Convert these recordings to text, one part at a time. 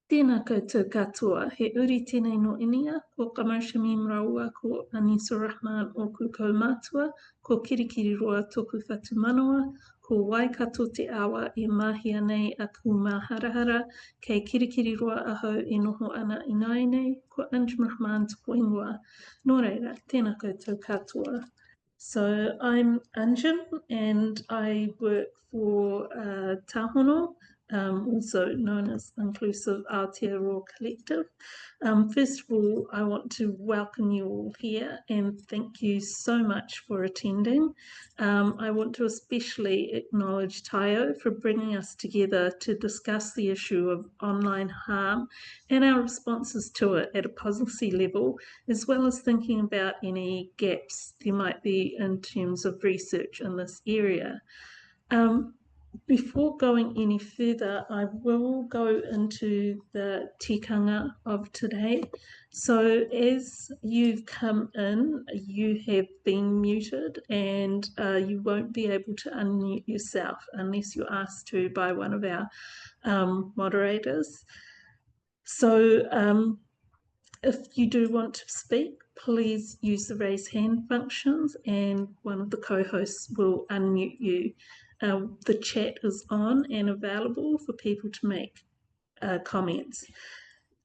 Tēnā koutou katoa, he uri tēnei no inia, ko Qamar Shamim Raua, ko Anisul Rahman o Kukou Mātua, ko Kirikiri Roa tōku whatu manawa, ko Waikato te awa e mahia nei a kumā harahara, kei Kirikiri Roa ahau e noho ana i nai nei, ko Anjum Rahman tōku ingoa. Nō reira, tēnā koutou katoa. So I'm Anjum and I work for Tahono, also known as Inclusive Aotearoa Collective. First of all, I want to welcome you all here and thank you so much for attending. I want to especially acknowledge Tayo for bringing us together to discuss the issue of online harm and our responses to it at a policy level, as well as thinking about any gaps there might be in terms of research in this area. Before going any further, I will go into the tikanga of today. So as you've come in, you have been muted and you won't be able to unmute yourself unless you're asked to by one of our moderators. So if you do want to speak, please use the raise hand functions and one of the co-hosts will unmute you. The chat is on and available for people to make comments.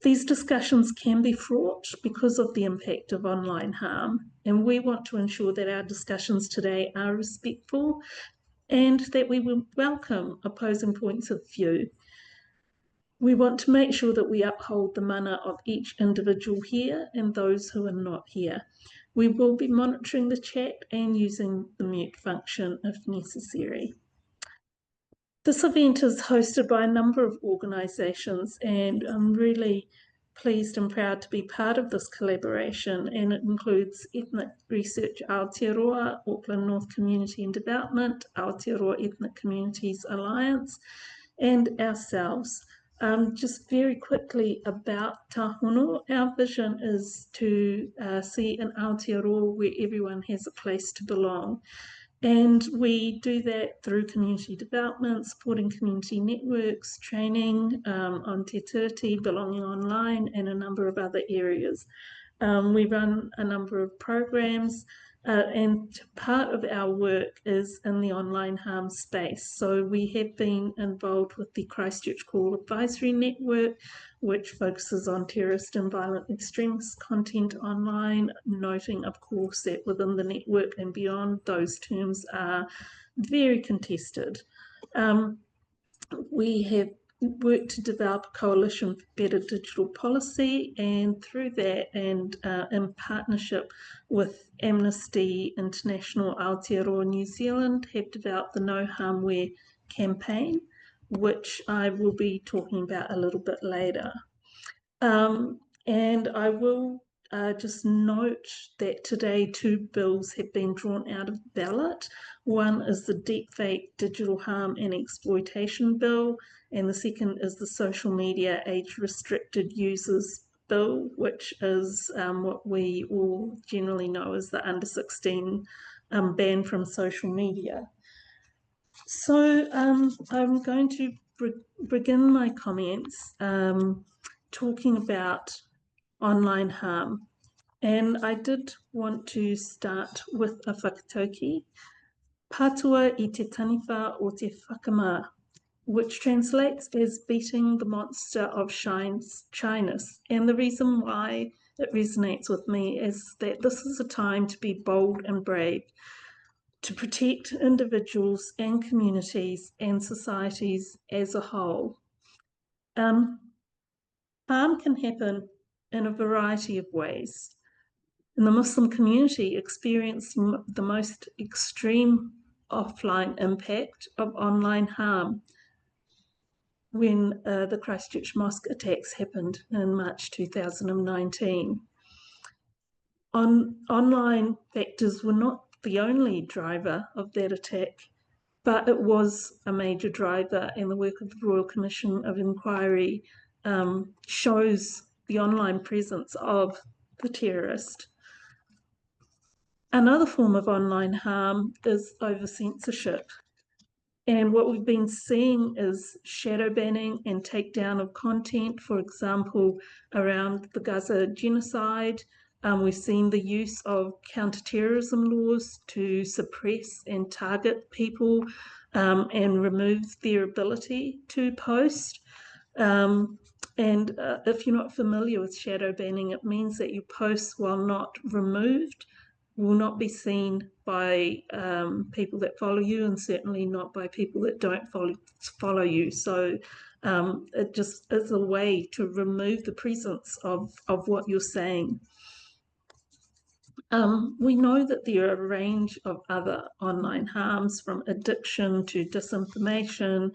These discussions can be fraught because of the impact of online harm, and we want to ensure that our discussions today are respectful and that we will welcome opposing points of view. We want to make sure that we uphold the mana of each individual here and those who are not here. We will be monitoring the chat and using the mute function if necessary. This event is hosted by a number of organisations and I'm really pleased and proud to be part of this collaboration, and it includes Ethnic Research Aotearoa, Auckland North Community and Development, Aotearoa Ethnic Communities Alliance and ourselves. Just very quickly about Tahono, our vision is to see an Aotearoa where everyone has a place to belong. And we do that through community development, supporting community networks, training on te tiriti, belonging online, and a number of other areas. We run a number of programs, and part of our work is in the online harm space. So we have been involved with the Christchurch Call Advisory Network, which focuses on terrorist and violent extremist content online, noting, of course, that within the network and beyond, those terms are very contested. We have worked to develop a coalition for better digital policy, and through that and in partnership with Amnesty International Aotearoa New Zealand have developed the No Harmware campaign, which I will be talking about a little bit later. And I will just note that today 2 bills have been drawn out of ballot. One is the Deepfake Digital Harm and Exploitation Bill, and the second is the Social Media Age Restricted Users Bill, which is what we all generally know as the under 16 ban from social media. So I'm going to begin my comments talking about online harm. And I did want to start with a whakatauki. Pātua I te taniwha o te whakamā, which translates as beating the monster of shyness. And the reason why it resonates with me is that this is a time to be bold and brave, to protect individuals and communities and societies as a whole. Harm can happen in a variety of ways. And the Muslim community experienced the most extreme offline impact of online harm when the Christchurch mosque attacks happened in March 2019. Online factors were not the only driver of that attack, but it was a major driver, and the work of the Royal Commission of Inquiry shows the online presence of the terrorist. Another form of online harm is over censorship. And what we've been seeing is shadow banning and takedown of content, for example, around the Gaza genocide. We've seen the use of counterterrorism laws to suppress and target people and remove their ability to post. And if you're not familiar with shadow banning, it means that your posts, while not removed, will not be seen by people that follow you, and certainly not by people that don't follow you. So it just is a way to remove the presence of what you're saying. We know that there are a range of other online harms, from addiction to disinformation,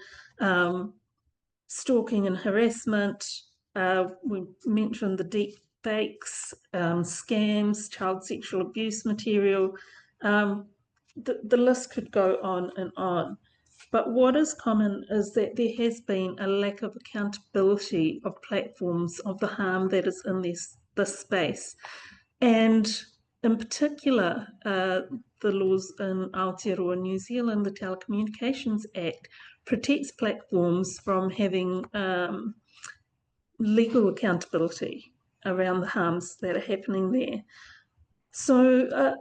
stalking and harassment. We mentioned the deep fakes, scams, child sexual abuse material. The list could go on and on. But what is common is that there has been a lack of accountability of platforms of the harm that is in this space. And in particular, the laws in Aotearoa, New Zealand, the Telecommunications Act, protects platforms from having legal accountability around the harms that are happening there. So,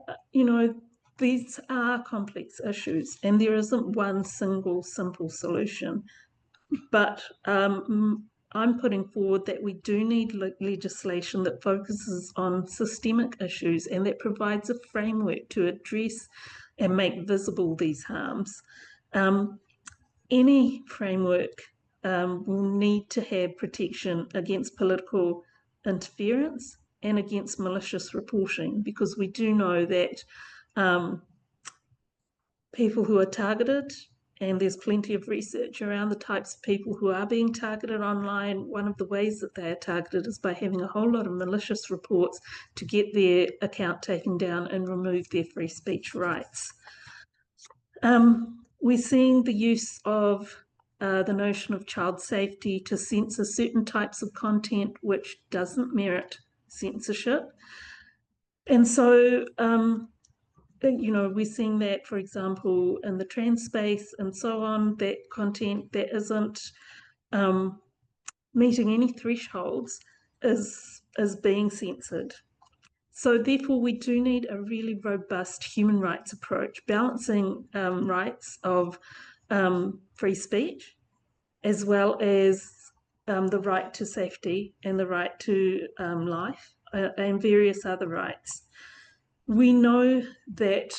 these are complex issues, and there isn't one single simple solution. But I'm putting forward that we do need legislation that focuses on systemic issues and that provides a framework to address and make visible these harms. Any framework will need to have protection against political interference and against malicious reporting, because we do know that people who are targeted, and there's plenty of research around the types of people who are being targeted online. One of the ways that they are targeted is by having a whole lot of malicious reports to get their account taken down and remove their free speech rights. We're seeing the use of the notion of child safety to censor certain types of content which doesn't merit censorship. And so, we're seeing that, for example, in the trans space and so on, that content that isn't meeting any thresholds is being censored. So therefore, we do need a really robust human rights approach, balancing rights of free speech, as well as the right to safety and the right to life and various other rights. We know that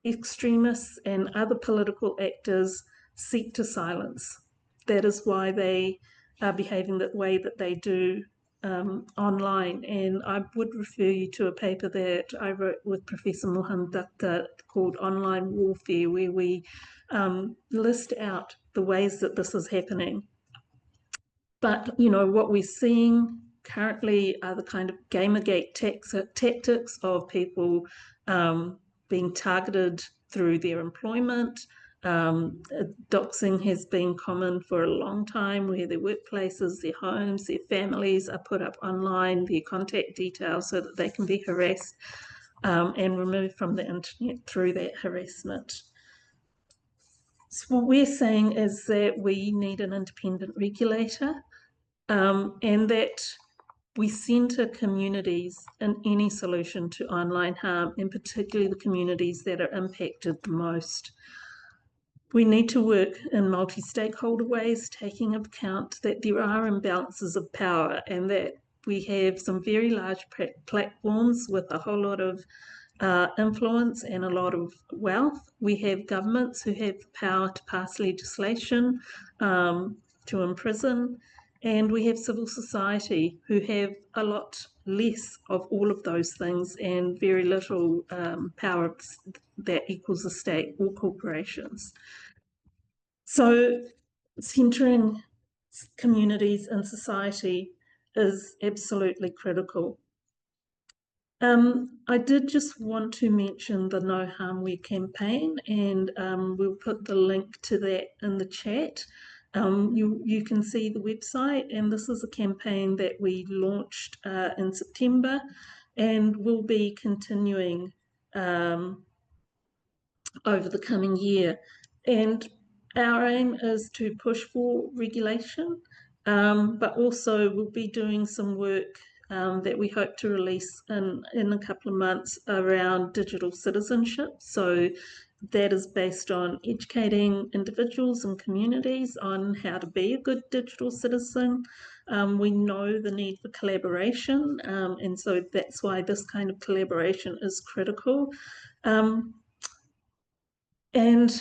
extremists and other political actors seek to silence. That is why they are behaving the way that they do online. And I would refer you to a paper that I wrote with Professor Mohan Datta called Online Warfare, where we list out the ways that this is happening. But, what we're seeing currently are the kind of Gamergate tactics of people being targeted through their employment. Doxing has been common for a long time, where their workplaces, their homes, their families are put up online, their contact details, so that they can be harassed and removed from the internet through that harassment. So what we're saying is that we need an independent regulator, and that we centre communities in any solution to online harm, and particularly the communities that are impacted the most. We need to work in multi-stakeholder ways, taking into account that there are imbalances of power, and that we have some very large platforms with a whole lot of influence and a lot of wealth. We have governments who have the power to pass legislation, to imprison, and we have civil society who have a lot less of all of those things and very little power that equals the state or corporations. So centering communities and society is absolutely critical. I did just want to mention the No Harmware campaign, and we'll put the link to that in the chat. You can see the website, and this is a campaign that we launched in September, and we'll be continuing over the coming year. And our aim is to push for regulation, but also we'll be doing some work that we hope to release in a couple of months around digital citizenship. So that is based on educating individuals and communities on how to be a good digital citizen. We know the need for collaboration, and so that's why this kind of collaboration is critical. And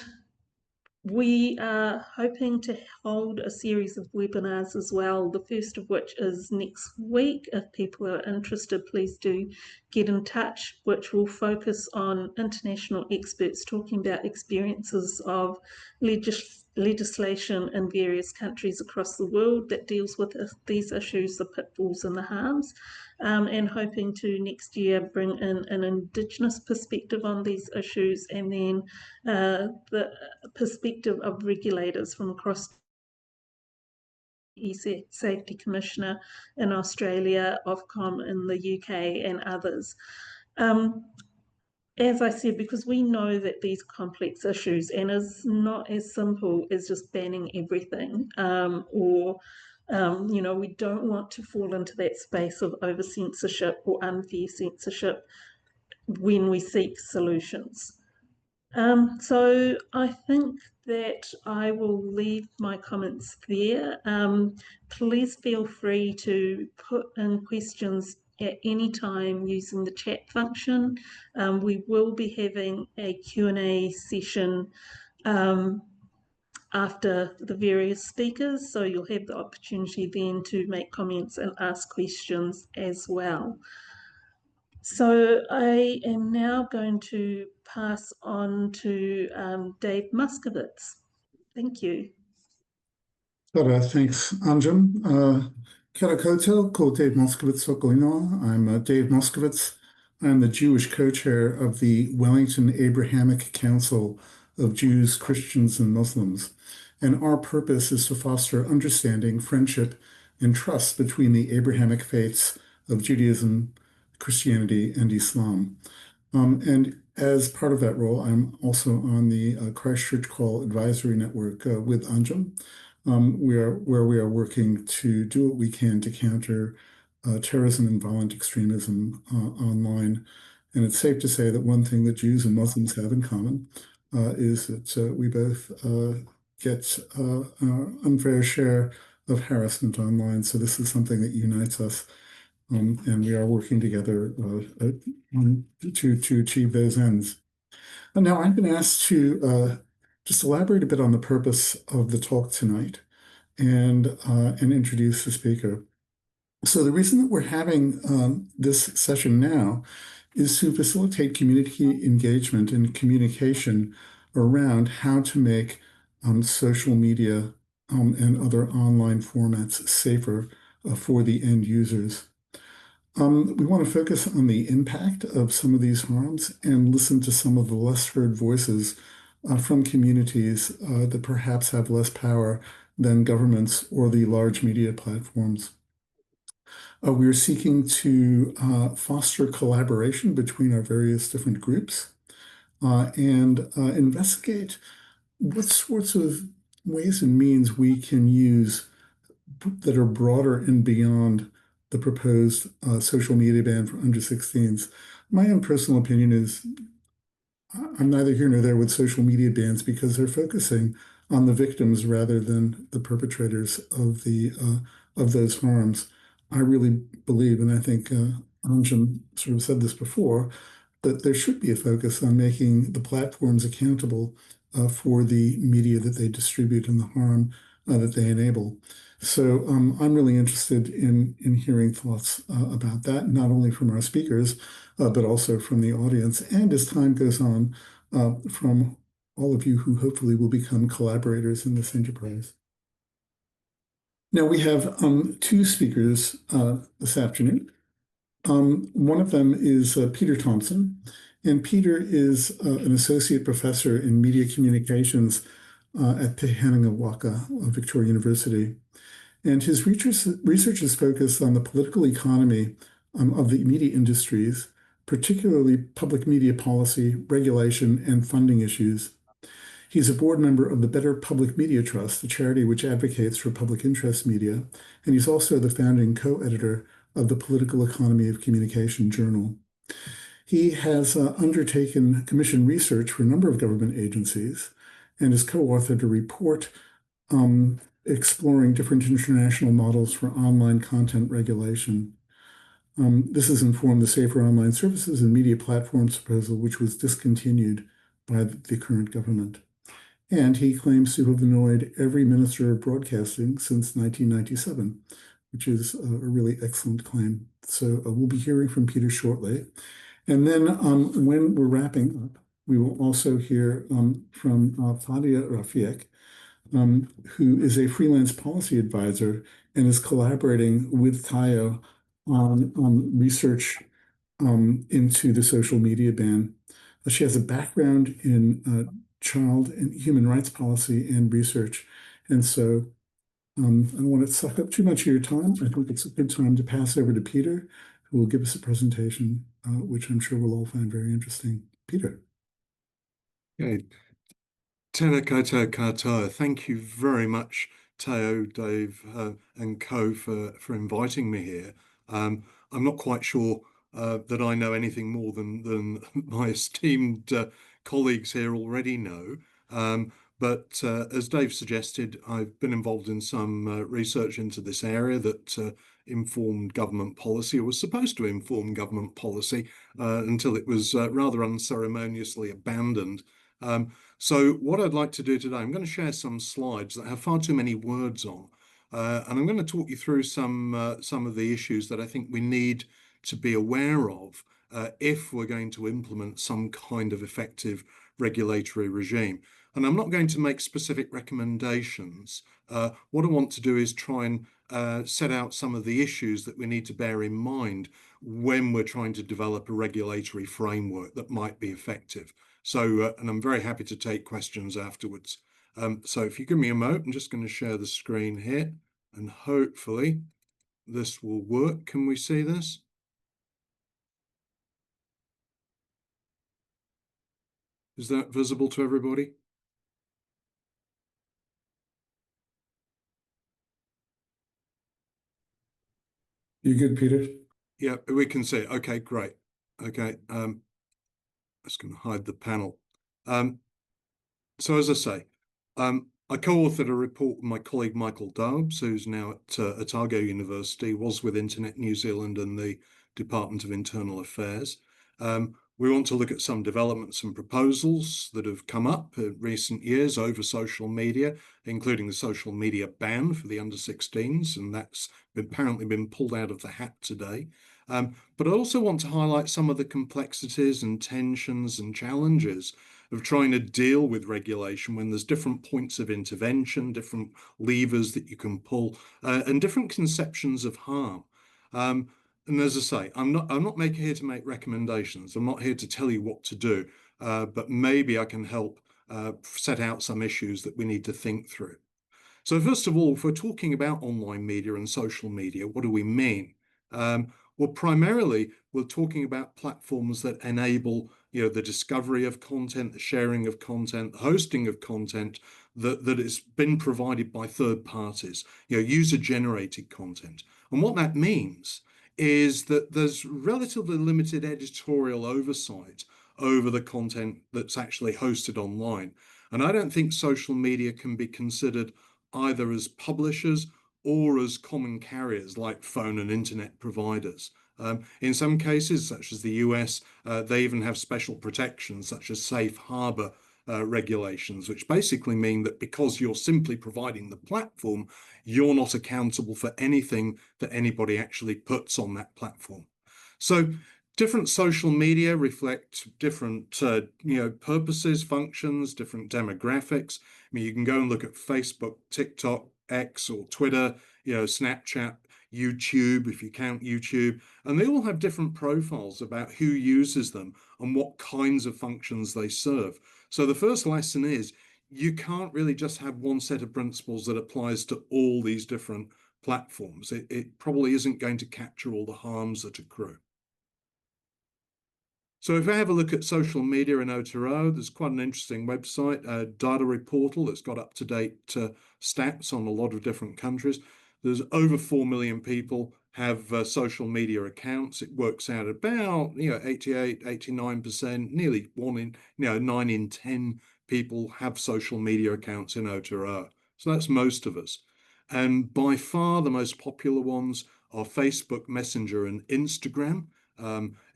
we are hoping to hold a series of webinars as well, the first of which is next week. If people are interested, please do get in touch, which will focus on international experts talking about experiences of legislation in various countries across the world that deals with these issues, the pitfalls and the harms, and hoping to next year bring in an Indigenous perspective on these issues, and then the perspective of regulators from across Safety Commissioner in Australia, Ofcom in the UK, and others. As I said, because we know that these complex issues, and it's not as simple as just banning everything, we don't want to fall into that space of over censorship or unfair censorship when we seek solutions. So I think that I will leave my comments there. Please feel free to put in questions at any time using the chat function. We will be having a Q&A session after the various speakers, so you'll have the opportunity then to make comments and ask questions as well. So I am now going to pass on to Dave Muscovitz. Thank you. Thanks, Anjum. Kia ora koutou, ko Dave Muscovitz o koinoa. I'm Dave Muscovitz. I'm the Jewish co-chair of the Wellington Abrahamic Council of Jews, Christians, and Muslims. And our purpose is to foster understanding, friendship, and trust between the Abrahamic faiths of Judaism, Christianity, and Islam. And as part of that role, I'm also on the Christchurch Call Advisory Network with Anjum, where we are working to do what we can to counter terrorism and violent extremism online. And it's safe to say that one thing that Jews and Muslims have in common is that we both get an unfair share of harassment online. So this is something that unites us. And we are working together to achieve those ends. And now I've been asked to just elaborate a bit on the purpose of the talk tonight and introduce the speaker. So the reason that we're having this session now is to facilitate community engagement and communication around how to make social media and other online formats safer for the end users. We want to focus on the impact of some of these harms and listen to some of the less heard voices from communities that perhaps have less power than governments or the large media platforms. We're seeking to foster collaboration between our various different groups and investigate what sorts of ways and means we can use that are broader and beyond the proposed social media ban for under 16s. My own personal opinion is I'm neither here nor there with social media bans because they're focusing on the victims rather than the perpetrators of those harms. I really believe, and I think Anjum sort of said this before, that there should be a focus on making the platforms accountable for the media that they distribute and the harm that they enable. So I'm really interested in hearing thoughts about that, not only from our speakers, but also from the audience, and as time goes on, from all of you who hopefully will become collaborators in this enterprise. Now we have two speakers this afternoon. One of them is Peter Thompson, and Peter is an associate professor in media communications at Te Waka Victoria University. And his research is focused on the political economy of the media industries, particularly public media policy, regulation, and funding issues. He's a board member of the Better Public Media Trust, a charity which advocates for public interest media, and he's also the founding co-editor of the Political Economy of Communication journal. He has undertaken commission research for a number of government agencies and has co-authored a report exploring different international models for online content regulation. This has informed the Safer Online Services and Media Platforms proposal, which was discontinued by the current government. And he claims to have annoyed every minister of broadcasting since 1997, which is a really excellent claim. So we'll be hearing from Peter shortly. And then when we're wrapping up, we will also hear from Fadia Rafiq, who is a freelance policy advisor and is collaborating with Tayo on research into the social media ban. She has a background in child and human rights policy and research. And so I don't want to suck up too much of your time. I think it's a good time to pass over to Peter, who will give us a presentation, which I'm sure we'll all find very interesting. Peter. Okay. Tēnā koutou katoa. Thank you very much, Teo, Dave, and Co for inviting me here. I'm not quite sure that I know anything more than my esteemed colleagues here already know. But as Dave suggested, I've been involved in some research into this area that informed government policy, or was supposed to inform government policy until it was rather unceremoniously abandoned. So what I'd like to do today, I'm going to share some slides that have far too many words on, and I'm going to talk you through some of the issues that I think we need to be aware of if we're going to implement some kind of effective regulatory regime. And I'm not going to make specific recommendations. What I want to do is try and set out some of the issues that we need to bear in mind when we're trying to develop a regulatory framework that might be effective. So, and I'm very happy to take questions afterwards. So if you give me a moment, I'm just going to share the screen here and hopefully this will work. Can we see this? Is that visible to everybody? You good, Peter? Yeah, we can see it. Okay, great. Okay, just going to hide the panel. So as I say, I co-authored a report with my colleague Michael Daubs, who's now at Otago University, was with Internet New Zealand and the Department of Internal Affairs. We want to look at some developments and proposals that have come up in recent years over social media, including the social media ban for the under-16s, and that's apparently been pulled out of the hat today. But I also want to highlight some of the complexities and tensions and challenges of trying to deal with regulation when there's different points of intervention, different levers that you can pull, and different conceptions of harm. And as I say, I'm not here to make recommendations. I'm not here to tell you what to do, but maybe I can help set out some issues that we need to think through. So first of all, if we're talking about online media and social media, what do we mean? Well, primarily, we're talking about platforms that enable, the discovery of content, the sharing of content, the hosting of content that has been provided by third parties, user-generated content. And what that means is that there's relatively limited editorial oversight over the content that's actually hosted online. And I don't think social media can be considered either as publishers or as common carriers like phone and internet providers. In some cases, such as the US, they even have special protections such as safe harbor regulations, which basically mean that because you're simply providing the platform, you're not accountable for anything that anybody actually puts on that platform. So different social media reflect different purposes, functions, different demographics. I mean, you can go and look at Facebook, TikTok, X or Twitter, Snapchat, YouTube, if you count YouTube, and they all have different profiles about who uses them and what kinds of functions they serve. So the first lesson is you can't really just have one set of principles that applies to all these different platforms. It probably isn't going to capture all the harms that accrue. So if I have a look at social media in Aotearoa, there's quite an interesting website, data reportal that's got up-to-date stats on a lot of different countries. There's over 4 million people have social media accounts. It works out about, 88, 89%, nearly 9 in 10 people have social media accounts in Aotearoa. So that's most of us. And by far the most popular ones are Facebook Messenger and Instagram.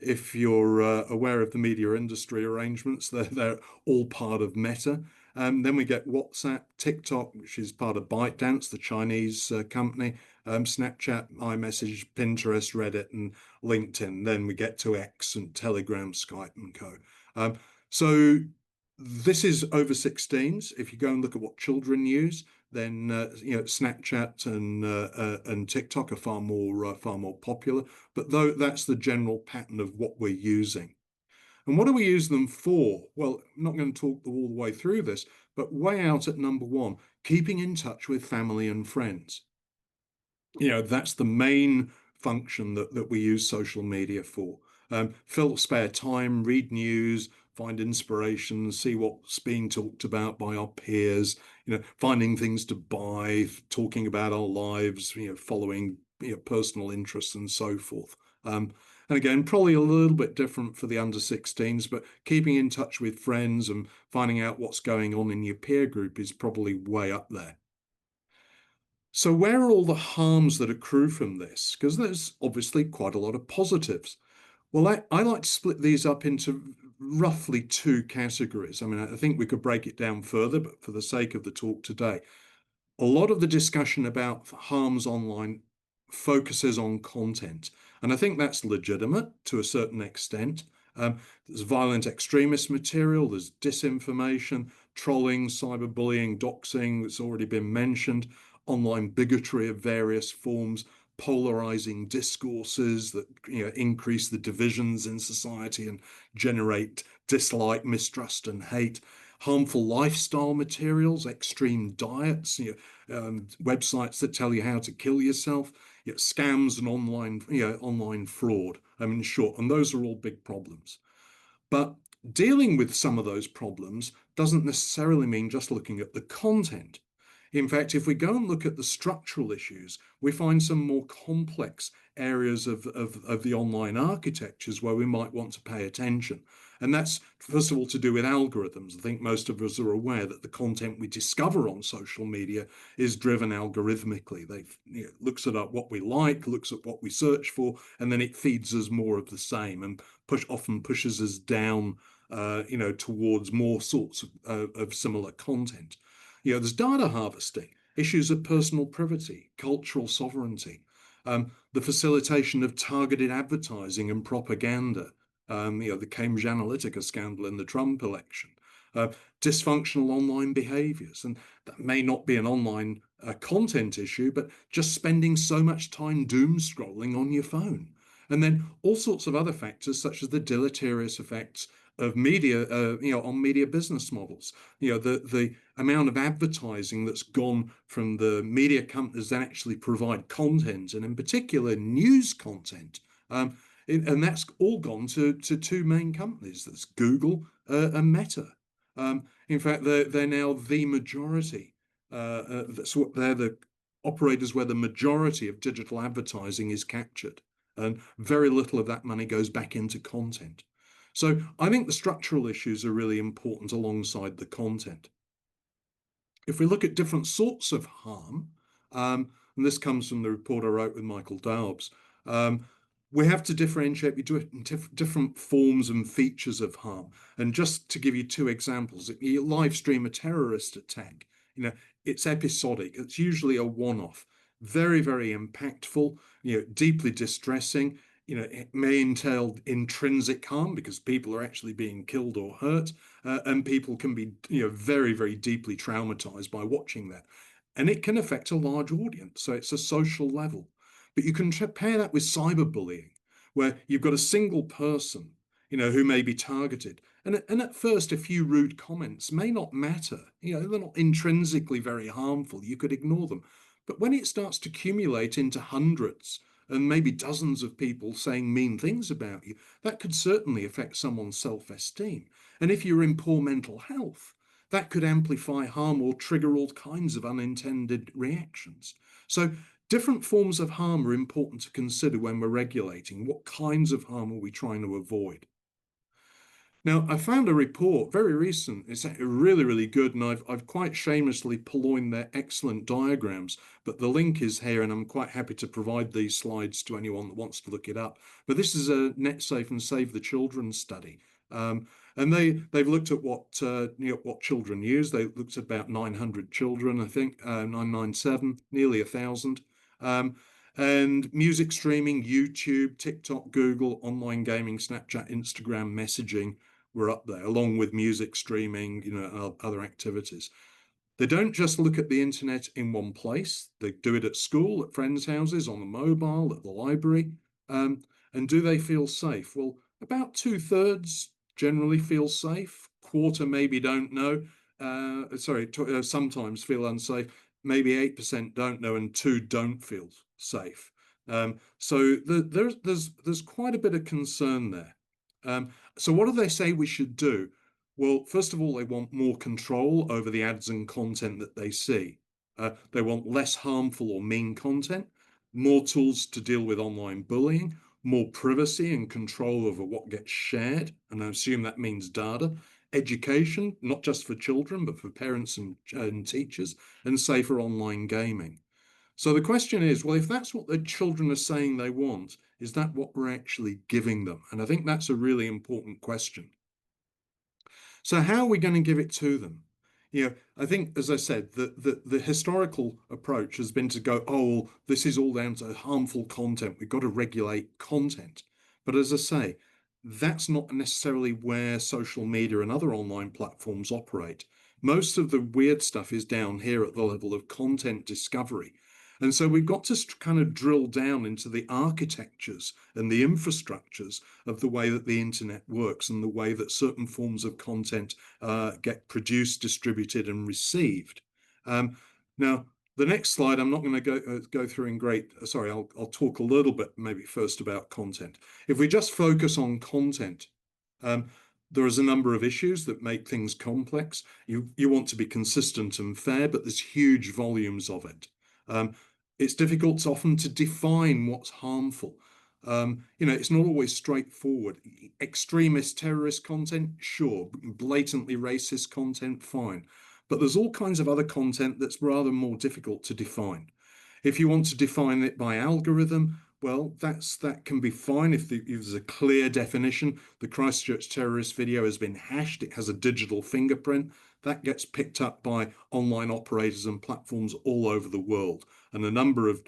If you're aware of the media industry arrangements, they're all part of Meta. Then we get WhatsApp, TikTok, which is part of ByteDance, the Chinese company, Snapchat, iMessage, Pinterest, Reddit, and LinkedIn. Then we get to X and Telegram, Skype, and co. So this is over 16s. If you go and look at what children use, then Snapchat and TikTok are far more popular. But though that's the general pattern of what we're using. And what do we use them for? Well, I'm not going to talk all the way through this, but way out at number one, keeping in touch with family and friends. That's the main function that we use social media for. Fill spare time, read news, find inspiration, see what's being talked about by our peers, finding things to buy, talking about our lives, following personal interests and so forth. And again, probably a little bit different for the under 16s, but keeping in touch with friends and finding out what's going on in your peer group is probably way up there. So where are all the harms that accrue from this? Because there's obviously quite a lot of positives. Well, I like to split these up into roughly two categories. I mean, I think we could break it down further, but for the sake of the talk today, a lot of the discussion about harms online focuses on content. And I think that's legitimate to a certain extent. There's violent extremist material, there's disinformation, trolling, cyberbullying, doxing, that's already been mentioned, online bigotry of various forms, polarizing discourses that increase the divisions in society and generate dislike, mistrust, and hate. Harmful lifestyle materials, extreme diets, websites that tell you how to kill yourself, scams and online fraud. I mean, sure, and those are all big problems. But dealing with some of those problems doesn't necessarily mean just looking at the content. In fact, if we go and look at the structural issues, we find some more complex areas of the online architectures where we might want to pay attention. And that's, first of all, to do with algorithms. I think most of us are aware that the content we discover on social media is driven algorithmically. They looks at what we like, looks at what we search for, and then it feeds us more of the same and often pushes us down towards more sorts of similar content. There's data harvesting, issues of personal privacy, cultural sovereignty, the facilitation of targeted advertising and propaganda, the Cambridge Analytica scandal in the Trump election, dysfunctional online behaviors. And that may not be an online content issue, but just spending so much time doom scrolling on your phone. And then all sorts of other factors, such as the deleterious effects of media, on media business models. The amount of advertising that's gone from the media companies that actually provide content, and in particular news content. And that's all gone to two main companies. That's Google and Meta. In fact, they're now the majority. They're the operators where the majority of digital advertising is captured, and very little of that money goes back into content. So I think the structural issues are really important alongside the content. If we look at different sorts of harm, and this comes from the report I wrote with Michael Daubs, we have to differentiate between different forms and features of harm. And just to give you two examples, you live stream a terrorist attack, it's episodic, it's usually a one-off, very, very impactful, deeply distressing. It may entail intrinsic harm because people are actually being killed or hurt, and people can be, very, very deeply traumatized by watching that. And it can affect a large audience. So it's a social level. But you can compare that with cyberbullying, where you've got a single person, who may be targeted. And at first, a few rude comments may not matter. They're not intrinsically very harmful. You could ignore them. But when it starts to accumulate into hundreds and maybe dozens of people saying mean things about you, that could certainly affect someone's self-esteem. And if you're in poor mental health, that could amplify harm or trigger all kinds of unintended reactions. So different forms of harm are important to consider when we're regulating. What kinds of harm are we trying to avoid? Now, I found a report very recent. It's really, really good, and I've quite shamelessly purloined their excellent diagrams. But the link is here, and I'm quite happy to provide these slides to anyone that wants to look it up. But this is a NetSafe and Save the Children study, and they've looked at what children use. They looked at about 900 children, I think, 997, nearly 1,000. And music streaming, YouTube, TikTok, Google, online gaming, Snapchat, Instagram, messaging were up there, along with music streaming, other activities. They don't just look at the internet in one place. They do it at school, at friends' houses, on the mobile, at the library. And do they feel safe? Well, about 2/3 generally feel safe. Quarter maybe don't know. Sometimes feel unsafe. Maybe 8% don't know, and 2 don't feel safe. So there's quite a bit of concern there. So what do they say we should do? Well, first of all, they want more control over the ads and content that they see. They want less harmful or mean content, more tools to deal with online bullying, more privacy and control over what gets shared, and I assume that means data, education, not just for children, but for parents and teachers, and safer online gaming. So the question is, well, if that's what the children are saying they want, is that what we're actually giving them? And I think that's a really important question. So how are we going to give it to them? I think, as I said, the historical approach has been to go, oh, well, this is all down to harmful content. We've got to regulate content. But as I say, that's not necessarily where social media and other online platforms operate. Most of the weird stuff is down here at the level of content discovery. And so we've got to kind of drill down into the architectures and the infrastructures of the way that the internet works and the way that certain forms of content get produced, distributed, and received. Now, the next slide, I'm not going to go through in great. Sorry, I'll talk a little bit maybe first about content. If we just focus on content, there is a number of issues that make things complex. You want to be consistent and fair, but there's huge volumes of it. It's difficult often to define what's harmful. It's not always straightforward. Extremist terrorist content, sure. Blatantly racist content, fine. But there's all kinds of other content that's rather more difficult to define. If you want to define it by algorithm, well, that can be fine if there's a clear definition. The Christchurch terrorist video has been hashed. It has a digital fingerprint. That gets picked up by online operators and platforms all over the world. And a number of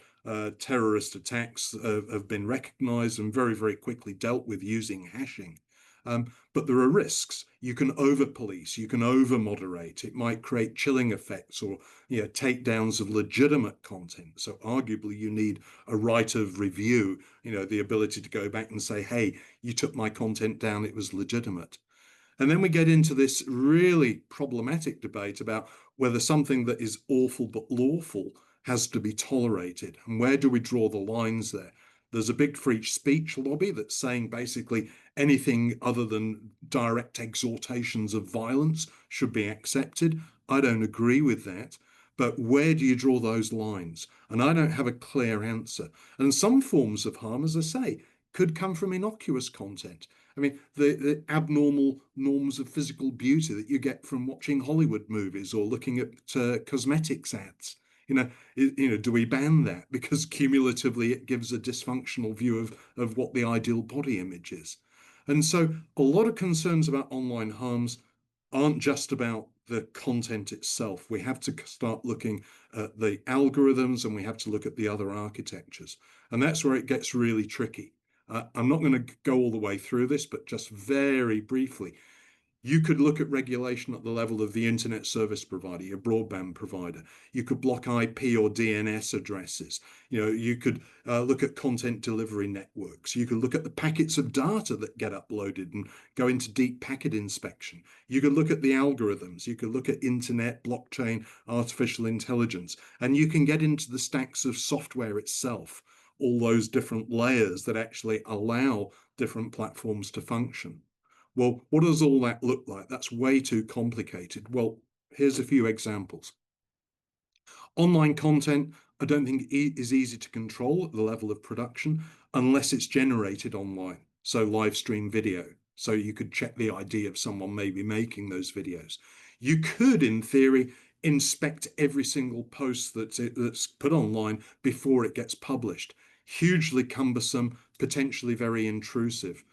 terrorist attacks have been recognized and very, very quickly dealt with using hashing. But there are risks. You can over-police, you can over-moderate. It might create chilling effects or takedowns of legitimate content. So arguably you need a right of review, the ability to go back and say, hey, you took my content down, it was legitimate. And then we get into this really problematic debate about whether something that is awful but lawful has to be tolerated. And where do we draw the lines there? There's a big free speech lobby that's saying basically anything other than direct exhortations of violence should be accepted. I don't agree with that. But where do you draw those lines? And I don't have a clear answer. And some forms of harm, as I say, could come from innocuous content. I mean, the abnormal norms of physical beauty that you get from watching Hollywood movies or looking at cosmetics ads. Do we ban that? Because cumulatively it gives a dysfunctional view of what the ideal body image is. And so a lot of concerns about online harms aren't just about the content itself. We have to start looking at the algorithms and we have to look at the other architectures. And that's where it gets really tricky. I'm not going to go all the way through this, but just very briefly, you could look at regulation at the level of the internet service provider, your broadband provider. You could block IP or DNS addresses. You could look at content delivery networks. You could look at the packets of data that get uploaded and go into deep packet inspection. You could look at the algorithms. You could look at internet, blockchain, artificial intelligence, and you can get into the stacks of software itself. all those different layers that actually allow different platforms to function. Well, what does all that look like? That's way too complicated. Well, here's a few examples. Online content, I don't think is easy to control at the level of production unless it's generated online. So live stream video. So you could check the ID of someone maybe making those videos. You could, in theory, inspect every single post that's put online before it gets published. Hugely cumbersome, potentially very intrusive.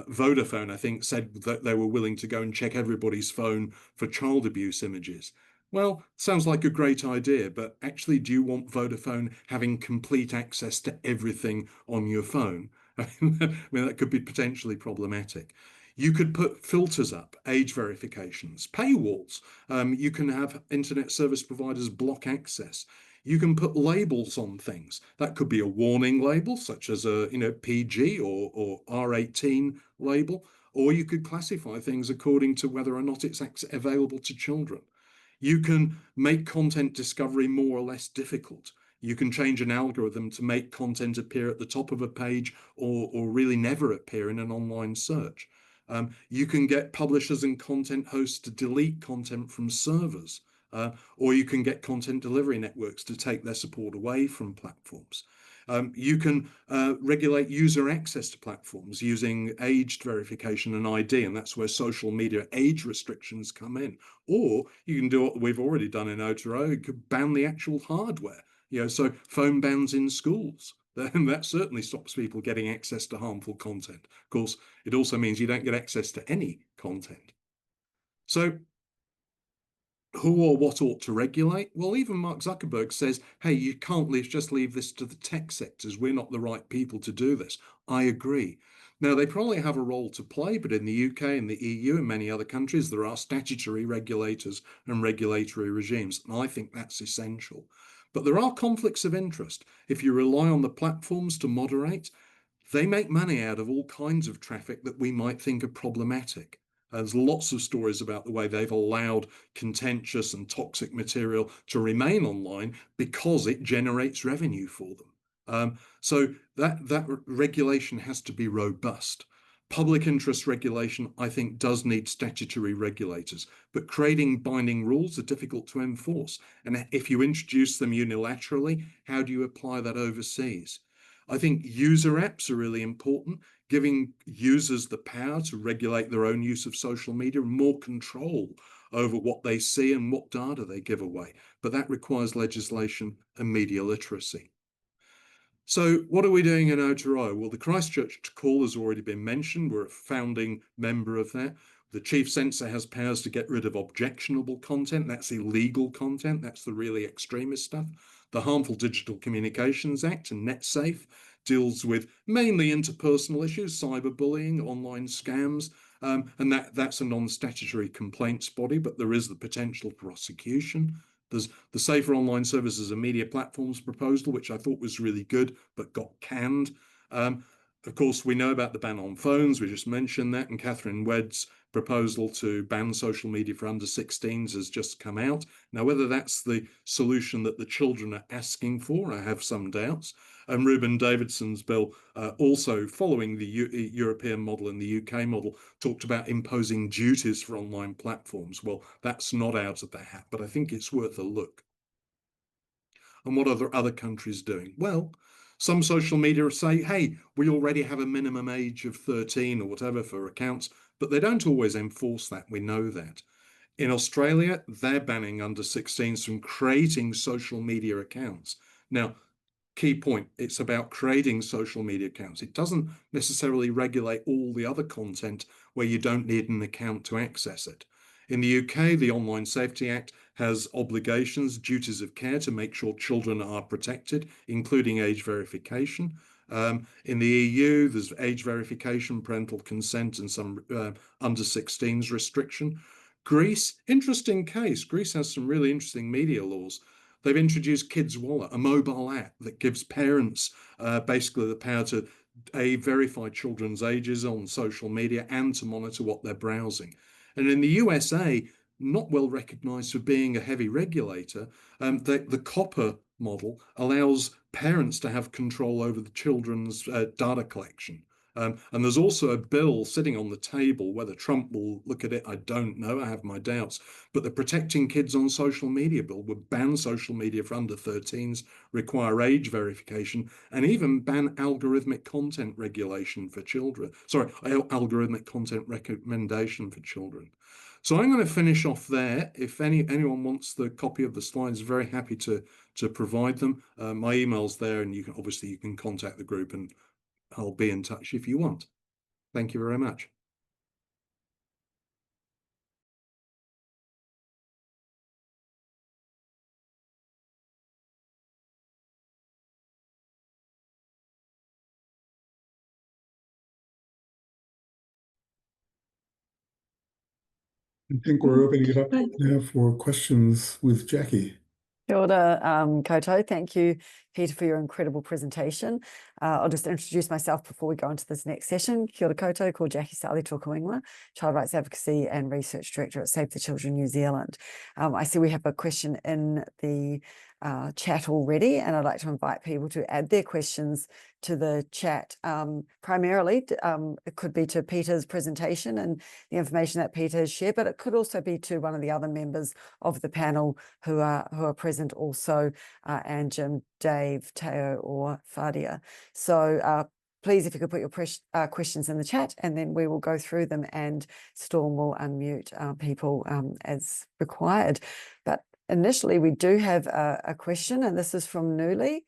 Vodafone, I think, said that they were willing to go and check everybody's phone for child abuse images. Well, sounds like a great idea, but actually, do you want Vodafone having complete access to everything on your phone? I mean, that could be potentially problematic. You could put filters up, age verifications, paywalls. You can have internet service providers block access. You can put labels on things. That could be a warning label, such as a PG or R18 label, or you could classify things according to whether or not it's available to children. You can make content discovery more or less difficult. You can change an algorithm to make content appear at the top of a page or really never appear in an online search. You can get publishers and content hosts to delete content from servers, or you can get content delivery networks to take their support away from platforms. You can regulate user access to platforms using age verification and ID, and that's where social media age restrictions come in. Or you can do what we've already done in Aotearoa, you could ban the actual hardware. So phone bans in schools. Then that certainly stops people getting access to harmful content. Of course, it also means you don't get access to any content. So who or what ought to regulate? Well, even Mark Zuckerberg says, hey, you can't just leave this to the tech sectors. We're not the right people to do this. I agree. Now, they probably have a role to play, but in the UK and the EU and many other countries, there are statutory regulators and regulatory regimes, and I think that's essential. But there are conflicts of interest. If you rely on the platforms to moderate, they make money out of all kinds of traffic that we might think are problematic. There's lots of stories about the way they've allowed contentious and toxic material to remain online because it generates revenue for them. So that regulation has to be robust. Public interest regulation, I think, does need statutory regulators, but creating binding rules are difficult to enforce. And if you introduce them unilaterally, how do you apply that overseas? I think user apps are really important, giving users the power to regulate their own use of social media and more control over what they see and what data they give away. But that requires legislation and media literacy. So what are we doing in Aotearoa? Well, the Christchurch call has already been mentioned. We're a founding member of that. The chief censor has powers to get rid of objectionable content. That's illegal content. That's the really extremist stuff. The Harmful Digital Communications Act and NetSafe deals with mainly interpersonal issues, cyberbullying, online scams, and that's a non-statutory complaints body, but there is the potential for prosecution. There's the Safer Online Services and Media Platforms proposal, which I thought was really good, but got canned. Of course, we know about the ban on phones. We just mentioned that. And Catherine Wedd's proposal to ban social media for under 16s has just come out. Now, whether that's the solution that the children are asking for, I have some doubts. And Ruben Davidson's bill, also following the European model and the UK model, talked about imposing duties for online platforms. Well, that's not out of the hat, but I think it's worth a look. And what are other countries doing? Well, some social media say, hey, we already have a minimum age of 13 or whatever for accounts, but they don't always enforce that. We know that. In Australia, they're banning under 16s from creating social media accounts. Now, key point, it's about creating social media accounts. It doesn't necessarily regulate all the other content where you don't need an account to access it. In the UK, the Online Safety Act has obligations, duties of care to make sure children are protected, including age verification. In the EU, there's age verification, parental consent, and some under 16s restriction. Greece, interesting case. Greece has some really interesting media laws. They've introduced Kids Wallet, a mobile app that gives parents basically the power to verify children's ages on social media and to monitor what they're browsing. And in the USA, not well recognized for being a heavy regulator, the COPPA model allows parents to have control over the children's data collection. And there's also a bill sitting on the table. Whether Trump will look at it, I don't know. I have my doubts. But the Protecting Kids on Social Media bill would ban social media for under 13s, require age verification, and even ban algorithmic content regulation for children. Sorry, algorithmic content recommendation for children. So I'm going to finish off there. If anyone wants the copy of the slides, very happy to provide them. My email's there, and you can contact the group, and I'll be in touch if you want. Thank you very much. I think we're opening it up now for questions with Jackie. Kia ora, koutou. Thank you, Peter, for your incredible presentation. I'll just introduce myself before we go into this next session. Kia ora koutou, called Jackie Sally Tokuingwa, Child Rights Advocacy and Research Director at Save the Children New Zealand. I see we have a question in the chat already, and I'd like to invite people to add their questions to the chat. Primarily, it could be to Peter's presentation and the information that Peter has shared, but it could also be to one of the other members of the panel who are present also, and Jim, Dave, Teo, or Fadia. So please, if you could put your questions in the chat, and then we will go through them, and Storm will unmute people as required. But initially, we do have a question, and this is from Nuli.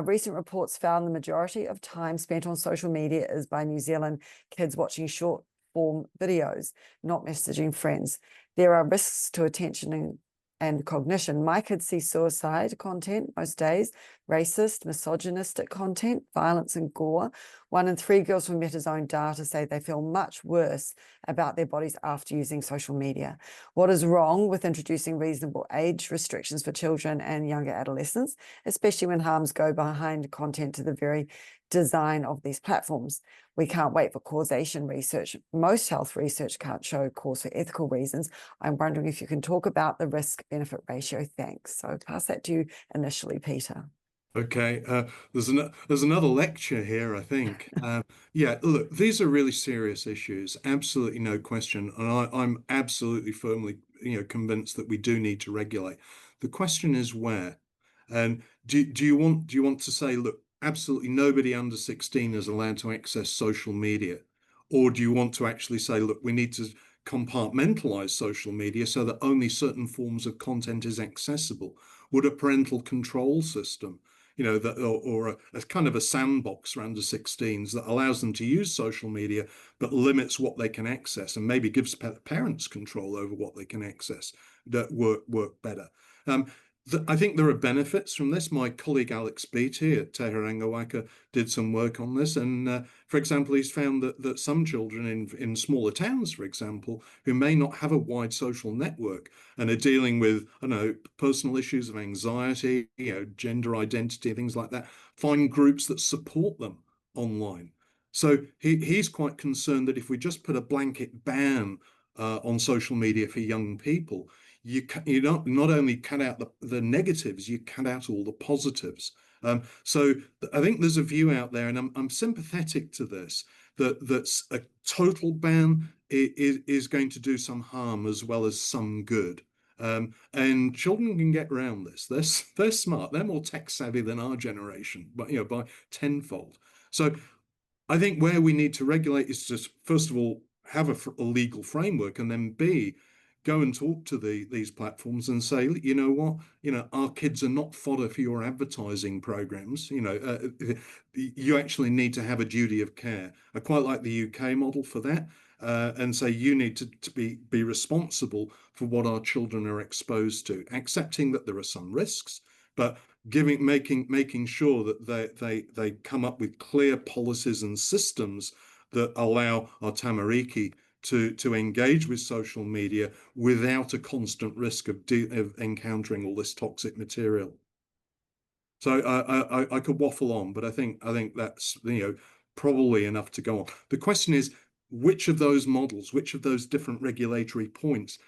Recent reports found the majority of time spent on social media is by New Zealand kids watching short form videos, not messaging friends. There are risks to attention and cognition. My kids see suicide content most days, racist, misogynistic content, violence and gore. 1 in 3 girls from Meta's own data say they feel much worse about their bodies after using social media. What is wrong with introducing reasonable age restrictions for children and younger adolescents, especially when harms go behind content to the very design of these platforms? We can't wait for causation research. Most health research can't show cause for ethical reasons. I'm wondering if you can talk about the risk-benefit ratio. Thanks. So pass that to you initially, Peter. Okay, there's another lecture here, I think. Yeah, look, these are really serious issues, absolutely no question, and I'm absolutely firmly, convinced that we do need to regulate. The question is where, and do you want to say, look, absolutely nobody under 16 is allowed to access social media, or do you want to actually say, look, we need to compartmentalize social media so that only certain forms of content is accessible? Would a parental control system, that or a kind of a sandbox for under 16s that allows them to use social media but limits what they can access and maybe gives parents control over what they can access, that work better? I think there are benefits from this. My colleague Alex Beattie at Te Heranga Waka did some work on this, and for example, he's found that some children in smaller towns, for example, who may not have a wide social network and are dealing with, I don't know, personal issues of anxiety, gender identity, things like that, find groups that support them online. So he's quite concerned that if we just put a blanket ban on social media for young people, you don't not only cut out the negatives, you cut out all the positives. So I think there's a view out there, and I'm sympathetic to this, that's a total ban is going to do some harm as well as some good. And children can get around this. They're smart. They're more tech savvy than our generation, but by tenfold. So I think where we need to regulate is just, first of all, have a legal framework, and then B, go and talk to these platforms and say, you know what, our kids are not fodder for your advertising programs. You actually need to have a duty of care. I quite like the UK model for that, and say you need to be responsible for what our children are exposed to, accepting that there are some risks, but making sure that they come up with clear policies and systems that allow our tamariki to engage with social media without a constant risk of encountering all this toxic material. So I could waffle on, but I think that's probably enough to go on. The question is, which of those models, which of those different regulatory points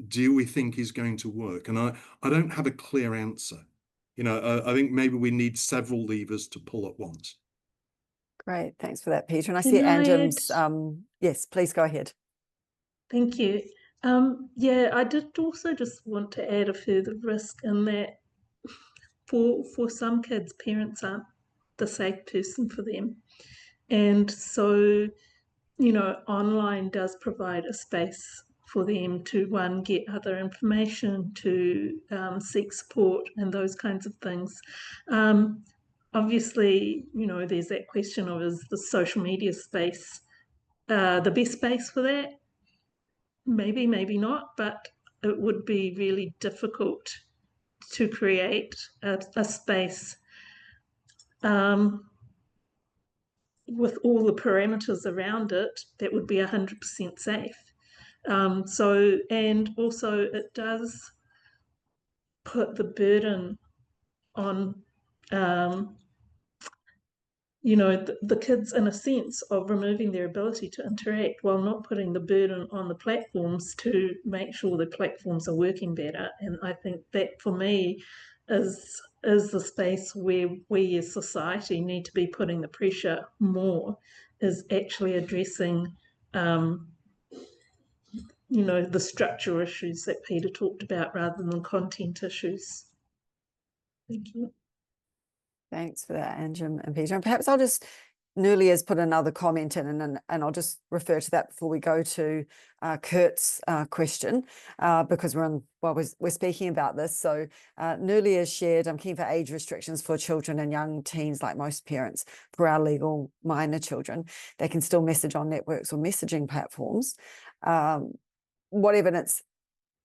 do we think is going to work? And I don't have a clear answer. I think maybe we need several levers to pull at once. Great, thanks for that, Peter. And I Can see I Anjum's, add- yes, please go ahead. Thank you. Yeah, I did also just want to add a further risk in that for some kids, parents aren't the safe person for them. And so, online does provide a space for them to, one, get other information, to seek support and those kinds of things. Obviously, there's that question of, is the social media space the best space for that? Maybe, maybe not, but it would be really difficult to create a space with all the parameters around it that would be 100% safe. And also it does put the burden on the kids, in a sense, of removing their ability to interact while not putting the burden on the platforms to make sure the platforms are working better. And I think that, for me, is the space where we as society need to be putting the pressure more, is actually addressing the structural issues that Peter talked about rather than content issues. Thank you. Thanks for that, Anjum and Peter. And perhaps I'll just, Nuli has put another comment in, and I'll just refer to that before we go to Kurt's question, because we're speaking about this. So Nuli has shared, I'm keen for age restrictions for children and young teens, like most parents. For our legal minor children, they can still message on networks or messaging platforms. What evidence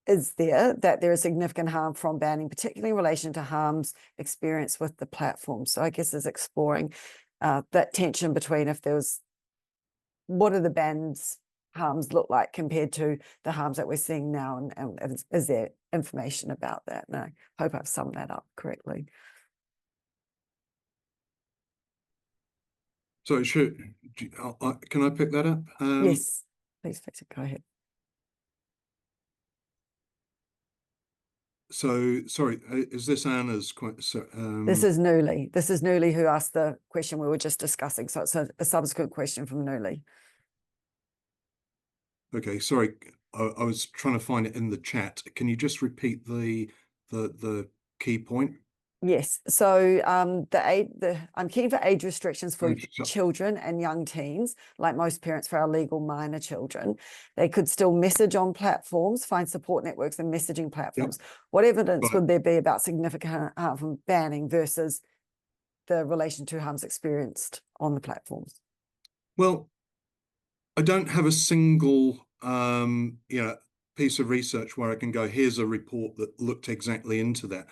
is there that there is significant harm from banning, particularly in relation to harms experienced with the platform? So I guess is exploring that tension between, if there was, what do the bans harms look like compared to the harms that we're seeing now, and is there information about that? And I hope I've summed that up correctly. So can I pick that up? Yes, please, Peter, go ahead. So, sorry, is this Anna's question? This is Nuli. This is Nuli who asked the question we were just discussing. So it's a subsequent question from Nuli. Okay, sorry, I was trying to find it in the chat. Can you just repeat the key point? Yes. So I'm keen for age restrictions for children and young teens, like most parents for our legal minor children. They could still message on platforms, find support networks and messaging platforms. Yep. What evidence would there be about significant harm from banning versus the relation to harms experienced on the platforms? Well, I don't have a single piece of research where I can go, here's a report that looked exactly into that.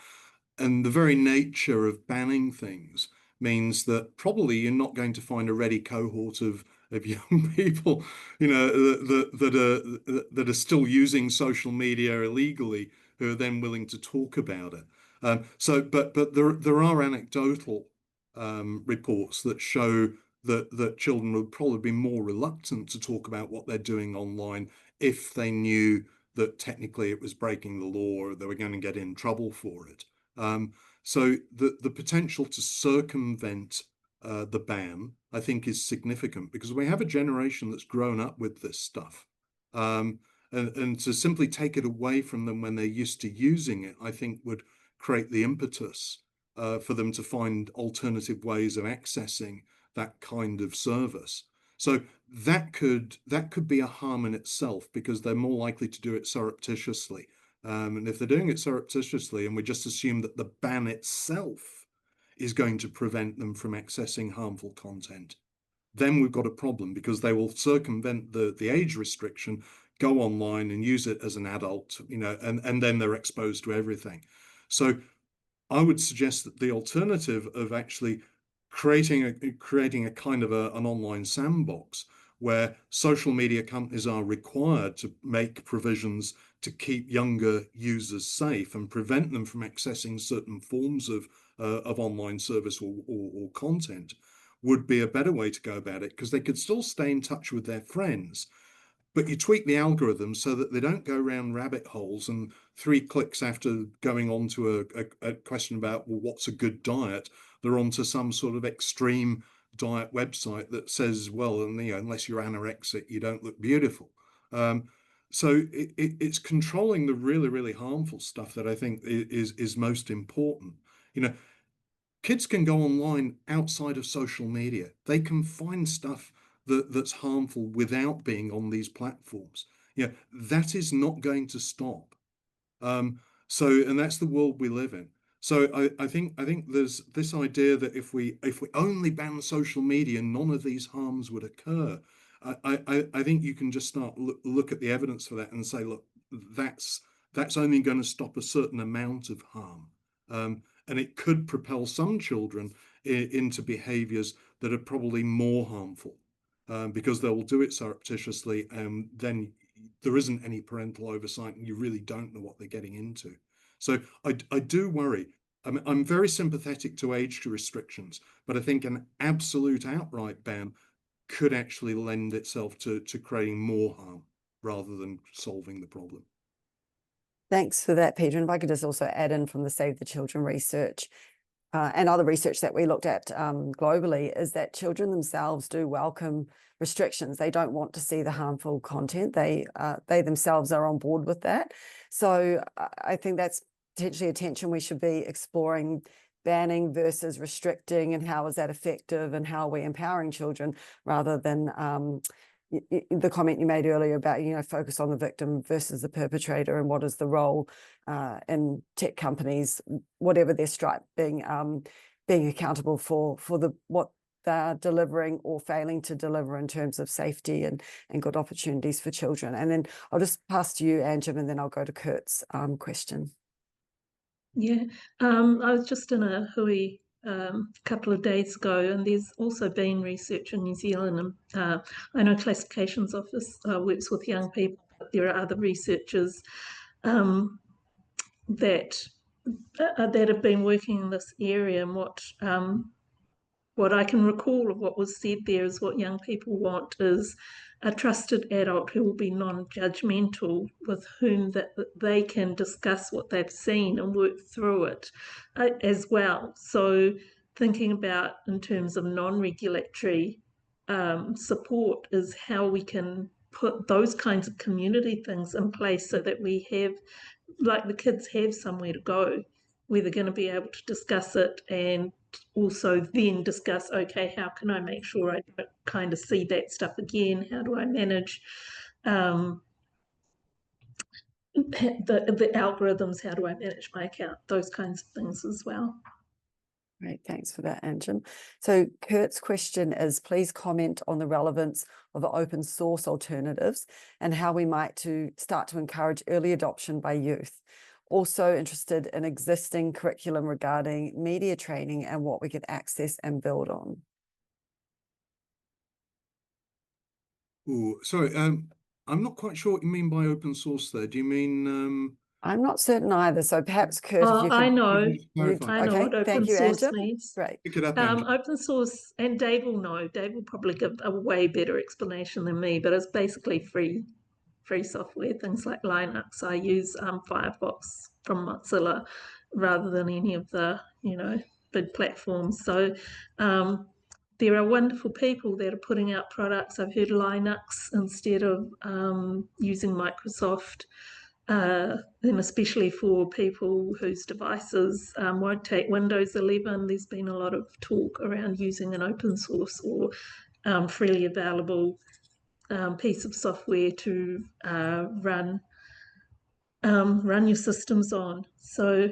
And the very nature of banning things means that probably you're not going to find a ready cohort of young people, that are still using social media illegally, who are then willing to talk about it. But there are anecdotal reports that show that children would probably be more reluctant to talk about what they're doing online if they knew that technically it was breaking the law or they were going to get in trouble for it. So the potential to circumvent the ban, I think, is significant, because we have a generation that's grown up with this stuff. And to simply take it away from them when they're used to using it, I think would create the impetus for them to find alternative ways of accessing that kind of service. So that could be a harm in itself, because they're more likely to do it surreptitiously. And if they're doing it surreptitiously, and we just assume that the ban itself is going to prevent them from accessing harmful content, then we've got a problem, because they will circumvent the age restriction, go online and use it as an adult, and then they're exposed to everything. So I would suggest that the alternative of actually creating a kind of an online sandbox, where social media companies are required to make provisions to keep younger users safe and prevent them from accessing certain forms of online service or content, would be a better way to go about it, because they could still stay in touch with their friends. but you tweak the algorithm so that they don't go around rabbit holes and 3 clicks after going on to a question about, well, what's a good diet, they're onto some sort of extreme diet website that says, well, and unless you're anorexic, you don't look beautiful. So it's controlling the really, really harmful stuff that I think is most important. Kids can go online outside of social media. They can find stuff that's harmful without being on these platforms. That is not going to stop. And that's the world we live in. So I think there's this idea that if we only ban social media, none of these harms would occur. I think you can just start look at the evidence for that and say, look, that's only going to stop a certain amount of harm. And it could propel some children into behaviors that are probably more harmful, because they will do it surreptitiously, and then there isn't any parental oversight and you really don't know what they're getting into. So I do worry. I'm very sympathetic to age restrictions, but I think an absolute outright ban could actually lend itself to creating more harm rather than solving the problem. Thanks for that, Peter. And if I could just also add in from the Save the Children research and other research that we looked at globally, is that children themselves do welcome restrictions. They don't want to see the harmful content. They themselves are on board with that. So I think that's potentially a tension we should be exploring, banning versus restricting, and how is that effective, and how are we empowering children, rather than the comment you made earlier about, focus on the victim versus the perpetrator, and what is the role in tech companies, whatever their stripe, being accountable for what they're delivering or failing to deliver in terms of safety and good opportunities for children. And then I'll just pass to you, Anjum, and then I'll go to Kurt's question. Yeah, I was just in a hui a couple of days ago, and there's also been research in New Zealand. And I know Classifications Office works with young people, but there are other researchers that have been working in this area. And what I can recall of what was said there is what young people want is a trusted adult who will be non-judgmental, with whom that they can discuss what they've seen and work through it as well. So thinking about in terms of non-regulatory support is how we can put those kinds of community things in place so that we have, like, the kids have somewhere to go where they're going to be able to discuss it, and also then discuss, okay, how can I make sure I don't kind of see that stuff again? How do I manage the algorithms? How do I manage my account? Those kinds of things as well. Great, thanks for that, Anjum. So Kurt's question is, please comment on the relevance of open source alternatives and how we might start to encourage early adoption by youth. Also interested in existing curriculum regarding media training and what we could access and build on. Ooh, sorry, I'm not quite sure what you mean by open source there. Do you mean... I'm not certain either, so perhaps Kurt, if you could... I know okay, what open source means. Great. Pick it up, open source, and Dave will know. Dave will probably give a way better explanation than me, but it's basically free software, things like Linux. I use Firefox from Mozilla rather than any of the big platforms. So there are wonderful people that are putting out products. I've heard Linux instead of using Microsoft, and especially for people whose devices won't take Windows 11. There's been a lot of talk around using an open source or freely available piece of software to run your systems on. So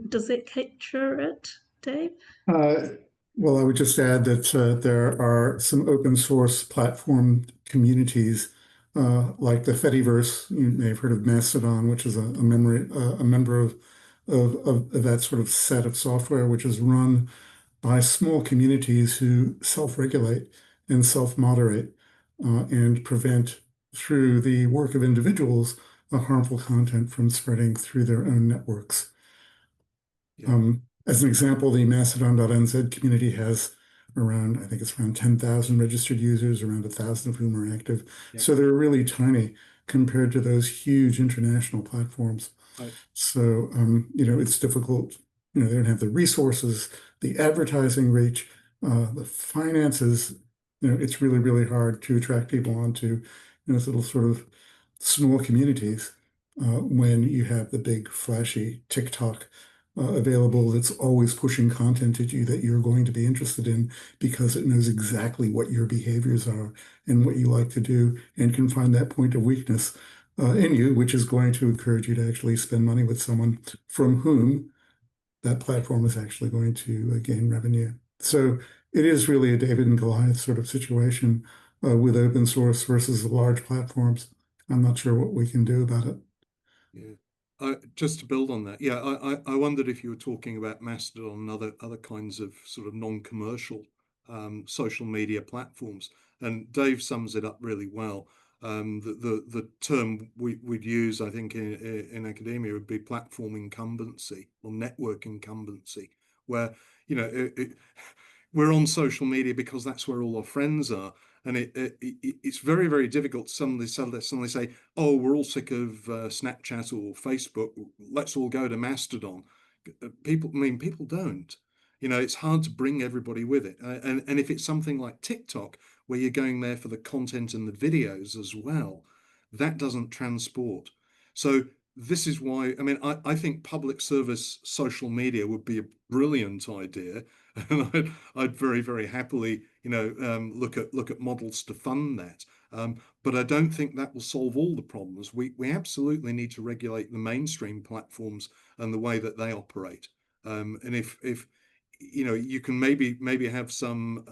does that capture it, Dave? Well, I would just add that there are some open source platform communities like the Fediverse. You may have heard of Mastodon, which is a member of that sort of set of software, which is run by small communities who self-regulate and self-moderate and prevent, through the work of individuals, harmful content from spreading through their own networks. Yeah. As an example, the Mastodon.nz community has around, I think it's around 10,000 registered users, around 1,000 of whom are active. Yeah. So they're really tiny compared to those huge international platforms. Right. So, it's difficult. They don't have the resources, the advertising reach, the finances. It's really, really hard to attract people onto those little sort of small communities when you have the big flashy TikTok available that's always pushing content at you that you're going to be interested in because it knows exactly what your behaviors are and what you like to do and can find that point of weakness in you, which is going to encourage you to actually spend money with someone from whom that platform is actually going to gain revenue. So it is really a David and Goliath sort of situation with open source versus the large platforms. I'm not sure what we can do about it. Yeah. Just to build on that, yeah, I wondered if you were talking about Mastodon and other kinds of sort of non-commercial social media platforms. And Dave sums it up really well. The term we'd use, I think, in academia would be platform incumbency or network incumbency, where we're on social media because that's where all our friends are. And it's very, very difficult to suddenly say, oh, we're all sick of Snapchat or Facebook. Let's all go to Mastodon. People don't. It's hard to bring everybody with it. And if it's something like TikTok, where you're going there for the content and the videos as well, that doesn't transport. So this is why, I think public service social media would be a brilliant idea. And I'd very, very happily, look at models to fund that. But I don't think that will solve all the problems. We absolutely need to regulate the mainstream platforms and the way that they operate. And if you can maybe have some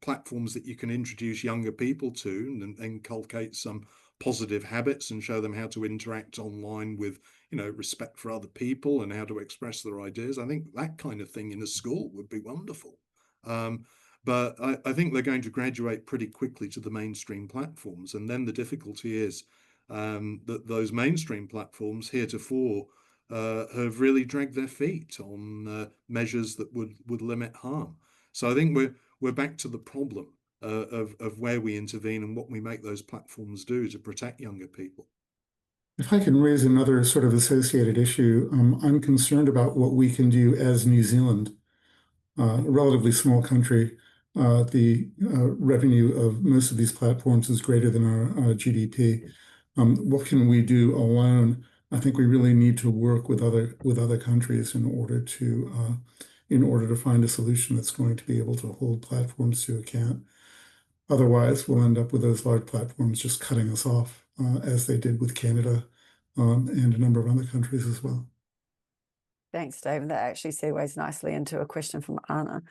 platforms that you can introduce younger people to and inculcate some positive habits and show them how to interact online with respect for other people and how to express their ideas. I think that kind of thing in a school would be wonderful. But I think they're going to graduate pretty quickly to the mainstream platforms, and then the difficulty is that those mainstream platforms heretofore have really dragged their feet on measures that would limit harm. So I think we're back to the problem of where we intervene and what we make those platforms do to protect younger people. If I can raise another sort of associated issue, I'm concerned about what we can do as New Zealand, a relatively small country. The revenue of most of these platforms is greater than our GDP. What can we do alone? I think we really need to work with other countries in order to find a solution that's going to be able to hold platforms to account. Otherwise, we'll end up with those large platforms just cutting us off, as they did with Canada and a number of other countries as well. Thanks, Dave. That actually segues nicely into a question from Anna.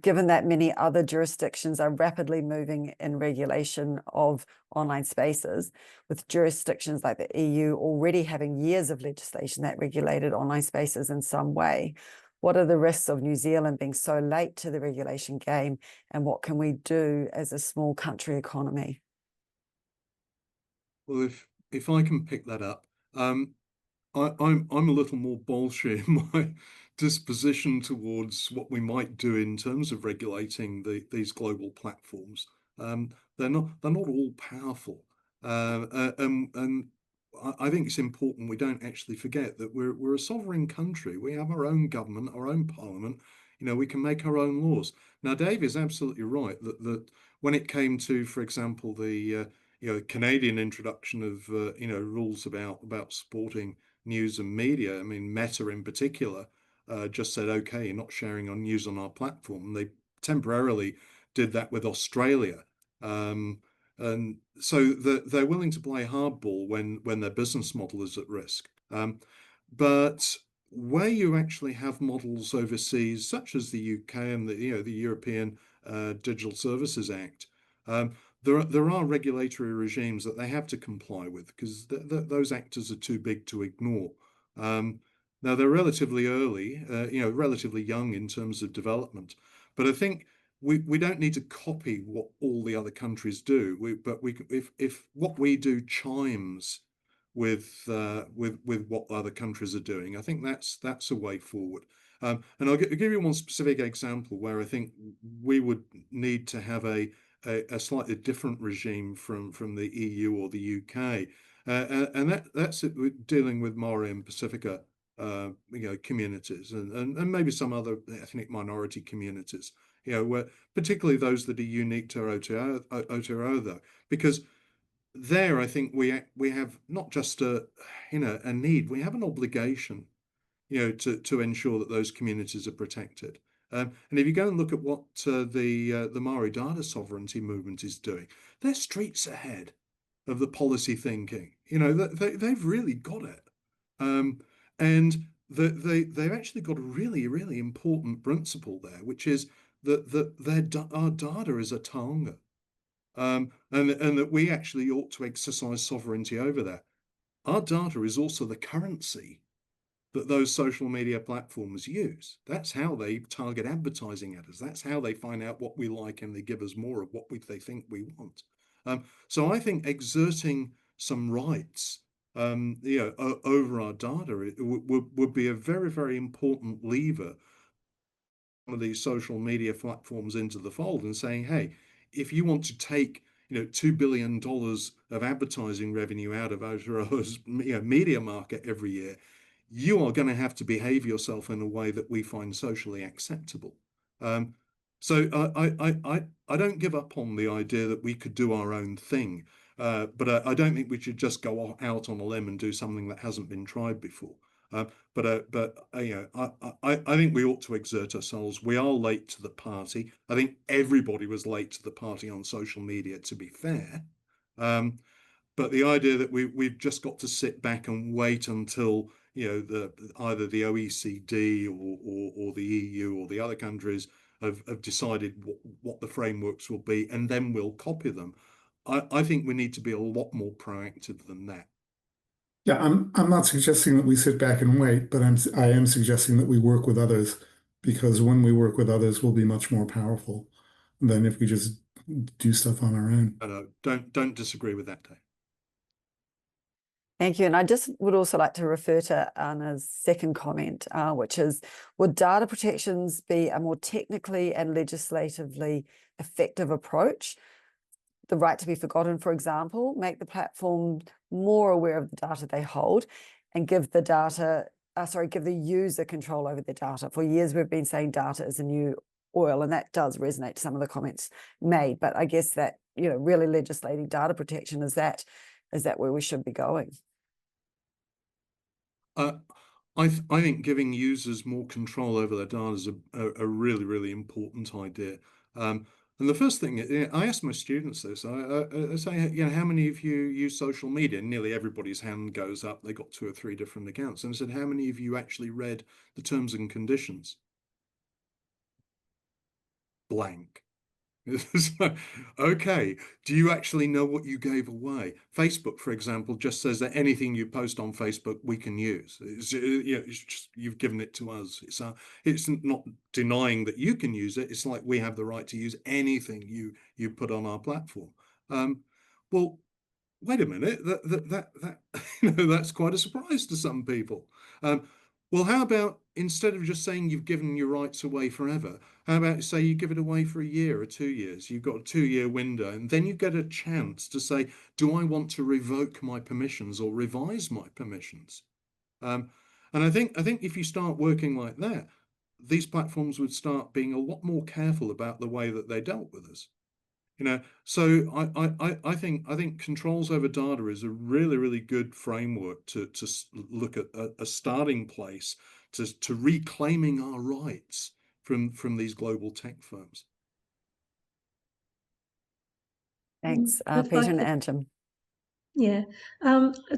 Given that many other jurisdictions are rapidly moving in regulation of online spaces, with jurisdictions like the EU already having years of legislation that regulated online spaces in some way, what are the risks of New Zealand being so late to the regulation game, and what can we do as a small country economy? Well, if I can pick that up, I'm a little more bolshy in my disposition towards what we might do in terms of regulating these global platforms. They're not all powerful, and I think it's important we don't actually forget that we're a sovereign country. We have our own government, our own parliament. We can make our own laws. Now, Dave is absolutely right that when it came to, for example, the Canadian introduction of rules about supporting news and media. I mean, Meta in particular just said, okay, you're not sharing on news on our platform. They temporarily did that with Australia. And so they're willing to play hardball when their business model is at risk. But where you actually have models overseas, such as the UK and the European Digital Services Act, there are regulatory regimes that they have to comply with because those actors are too big to ignore. Now they're relatively early, relatively young in terms of development, but I think we don't need to copy what all the other countries do. If what we do chimes with what other countries are doing. I think that's a way forward. And I'll give you one specific example where I think we would need to have a slightly different regime from the EU or the UK, and that's dealing with Maori and Pacifica communities and maybe some other ethnic minority communities, where particularly those that are unique to Aotearoa, though, because there I think we have not just a need, we have an obligation, to ensure that those communities are protected. And if you go and look at what the Maori data sovereignty movement is doing, they're streets ahead of the policy thinking. They've really got it. And they've actually got a really, really important principle there, which is that our data is a taonga, and that we actually ought to exercise sovereignty over that. Our data is also the currency that those social media platforms use. That's how they target advertising at us. That's how they find out what we like, and they give us more of what they think we want. So I think exerting some rights over our data would be a very, very important lever of these social media platforms into the fold, and saying, hey, if you want to take $2 billion of advertising revenue out of Aotearoa's media market every year, you are going to have to behave yourself in a way that we find socially acceptable. So I don't give up on the idea that we could do our own thing, but I don't think we should just go out on a limb and do something that hasn't been tried before. But I think we ought to exert ourselves. We are late to the party. I think everybody was late to the party on social media, to be fair. But the idea that we've just got to sit back and wait until either the OECD or the EU or the other countries have decided what the frameworks will be, and then we'll copy them. I think we need to be a lot more proactive than that. Yeah, I'm not suggesting that we sit back and wait, but I am suggesting that we work with others, because when we work with others, we'll be much more powerful than if we just do stuff on our own. Don't disagree with that, Dave. Thank you. And I just would also like to refer to Anna's second comment, which is, would data protections be a more technically and legislatively effective approach? The right to be forgotten, for example, make the platform more aware of the data they hold and give the user control over the data. For years, we've been saying data is a new oil, and that does resonate to some of the comments made. But I guess that, really legislating data protection, is that where we should be going? I think giving users more control over their data is a really, really important idea. And the first thing, I ask my students this, I say, how many of you use social media? And nearly everybody's hand goes up. They got 2 or 3 different accounts. And I said, how many of you actually read the terms and conditions? Blank. So, okay, do you actually know what you gave away? Facebook, for example, just says that anything you post on Facebook we can use. It's just, you've given it to us. It's not denying that you can use it. It's like we have the right to use anything you put on our platform. Well, wait a minute, that that's quite a surprise to some people. Well, how about, instead of just saying you've given your rights away forever, how about say you give it away for a year or 2 years? You've got a 2-year window, and then you get a chance to say, do I want to revoke my permissions or revise my permissions? And I think if you start working like that, these platforms would start being a lot more careful about the way that they dealt with us. So I think controls over data is a really, really good framework to look at a starting place to reclaiming our rights from these global tech firms. Thanks, Peter and Anjum. Yeah,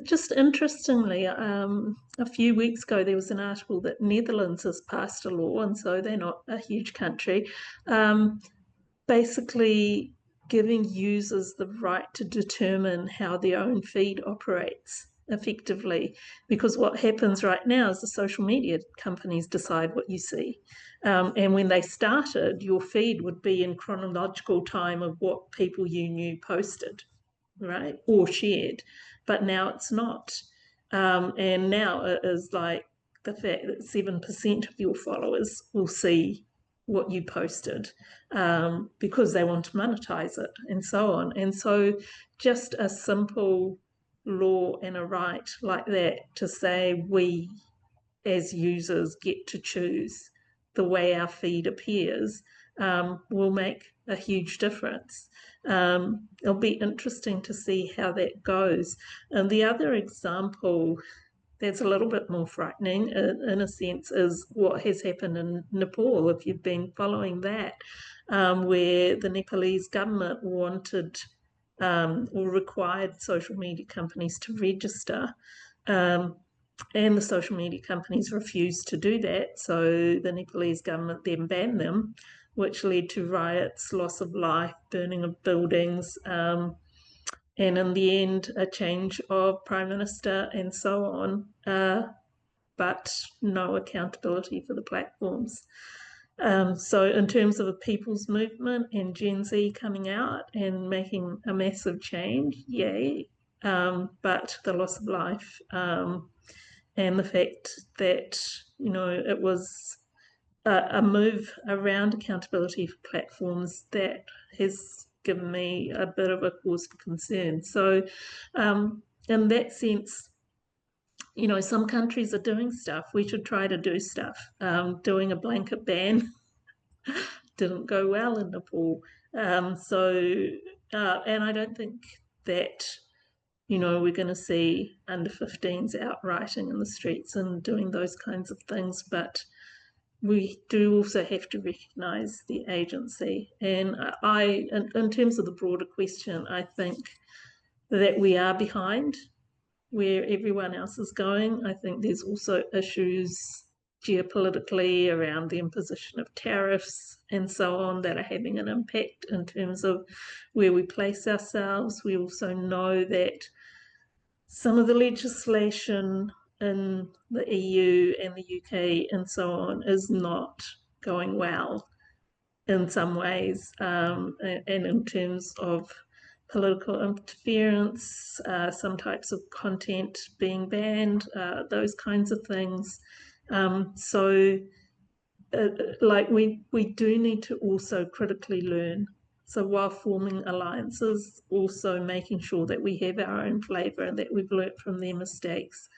just interestingly, a few weeks ago there was an article that Netherlands has passed a law, and so they're not a huge country, basically giving users the right to determine how their own feed operates effectively, because what happens right now is the social media companies decide what you see, and when they started, your feed would be in chronological time of what people you knew posted, right, or shared. but now it's not. And now it is like the fact that 7% of your followers will see what you posted because they want to monetize it and so on. And so just a simple law and a right like that to say we as users get to choose the way our feed appears will make a huge difference. It'll be interesting to see how that goes. And the other example that's a little bit more frightening in a sense is what has happened in Nepal, if you've been following that, where the Nepalese government wanted or required social media companies to register. And the social media companies refused to do that. So the Nepalese government then banned them, which led to riots, loss of life, burning of buildings, and in the end, a change of prime minister and so on, but no accountability for the platforms. So in terms of a people's movement and Gen Z coming out and making a massive change, yay, but the loss of life and the fact that, you know, it was a move around accountability for platforms that has given me a bit of a cause for concern. So in that sense, you know, some countries are doing stuff. We should try to do stuff. Doing a blanket ban didn't go well in Nepal. And I don't think that, you know, we're going to see under 15s out rioting in the streets and doing those kinds of things, but we do also have to recognise the agency. And in terms of the broader question, I think that we are behind where everyone else is going. I think there's also issues geopolitically around the imposition of tariffs and so on that are having an impact in terms of where we place ourselves. We also know that some of the legislation in the EU and the UK and so on is not going well in some ways, and in terms of political interference, some types of content being banned, those kinds of things. Like we do need to also critically learn. So while forming alliances, also making sure that we have our own flavour and that we've learnt from their mistakes.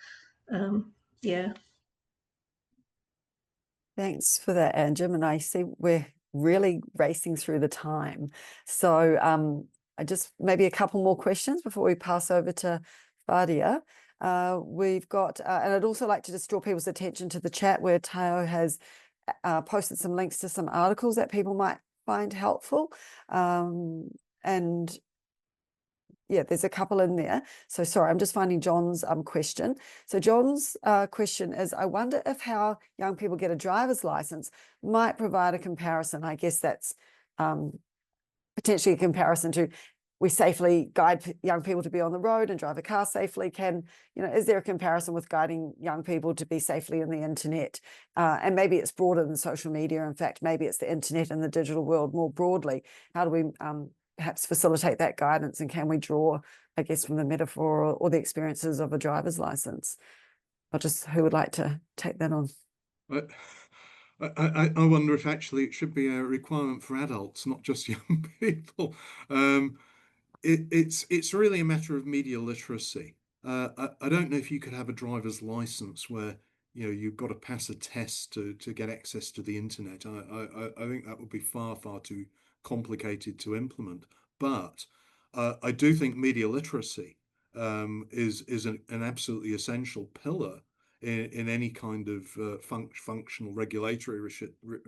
Yeah. Thanks for that, Anjum. And I see we're really racing through the time. So I just maybe a couple more questions before we pass over to Fadia. We've got, and I'd also like to just draw people's attention to the chat where Tao has posted some links to some articles that people might find helpful. And yeah, there's a couple in there. So sorry, I'm just finding John's question. So John's question is, I wonder if how young people get a driver's license might provide a comparison. I guess that's potentially a comparison to we safely guide young people to be on the road and drive a car safely. Is there a comparison with guiding young people to be safely in the internet? And maybe it's broader than social media. In fact, maybe it's the internet and the digital world more broadly. How do we perhaps facilitate that guidance, and can we draw, I guess, from the metaphor or the experiences of a driver's license? Who would like to take that on? I wonder if actually it should be a requirement for adults, not just young people. It's really a matter of media literacy. I don't know if you could have a driver's license where you've got to pass a test to get access to the internet. I think that would be far too complicated to implement. But I do think media literacy is an absolutely essential pillar in any kind of functional regulatory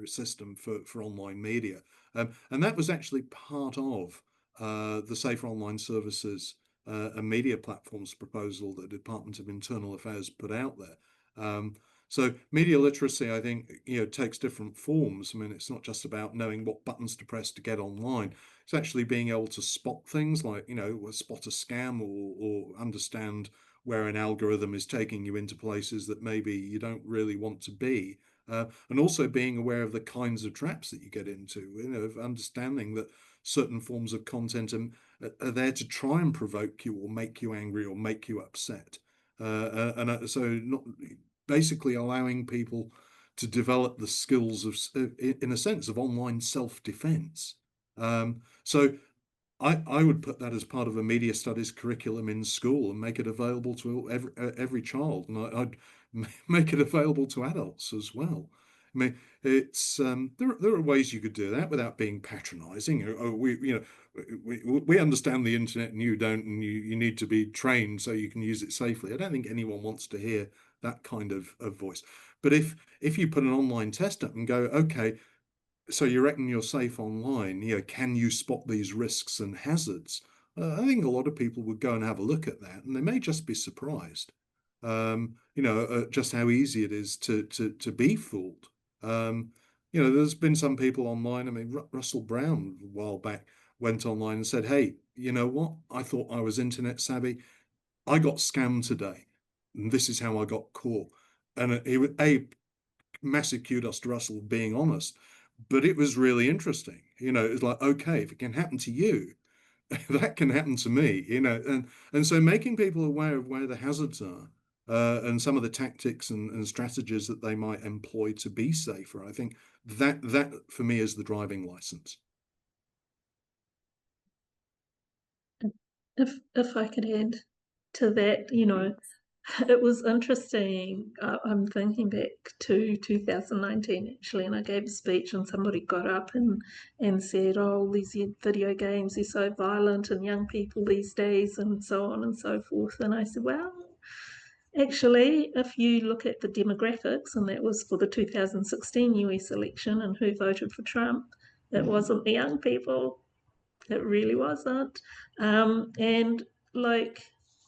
system for online media. And that was actually part of the Safer Online Services and Media Platforms proposal that the Department of Internal Affairs put out there. So media literacy, I think, takes different forms. I mean, it's not just about knowing what buttons to press to get online. It's actually being able to spot things like, spot a scam or understand where an algorithm is taking you into places that maybe you don't really want to be. And also being aware of the kinds of traps that you get into, of understanding that certain forms of content are there to try and provoke you or make you angry or make you upset. So not basically allowing people to develop the skills of, in a sense, of online self-defense. So I would put that as part of a media studies curriculum in school and make it available to every child, and I'd make it available to adults as well. I mean, it's there are ways you could do that without being patronizing. We understand the internet and you don't, and you need to be trained so you can use it safely. I don't think anyone wants to hear that kind of voice. But if you put an online test up and go, okay, so you reckon you're safe online, can you spot these risks and hazards? I think a lot of people would go and have a look at that, and they may just be surprised, just how easy it is to be fooled. There's been some people online. I mean, Russell Brown a while back went online and said, hey, you know what? I thought I was internet savvy. I got scammed today, and this is how I got caught. And he would, massive kudos to Russell being honest, but it was really interesting. It's like, okay, if it can happen to you, that can happen to me. And so making people aware of where the hazards are, and some of the tactics and strategies that they might employ to be safer. I think that for me is the driving license. If I could add to that, it was interesting. I'm thinking back to 2019 actually, and I gave a speech, and somebody got up and said, "Oh, these video games are so violent, and young people these days, and so on and so forth." And I said, "Well, actually, if you look at the demographics, and that was for the 2016 US election, and who voted for Trump, it wasn't the young people. It really wasn't." And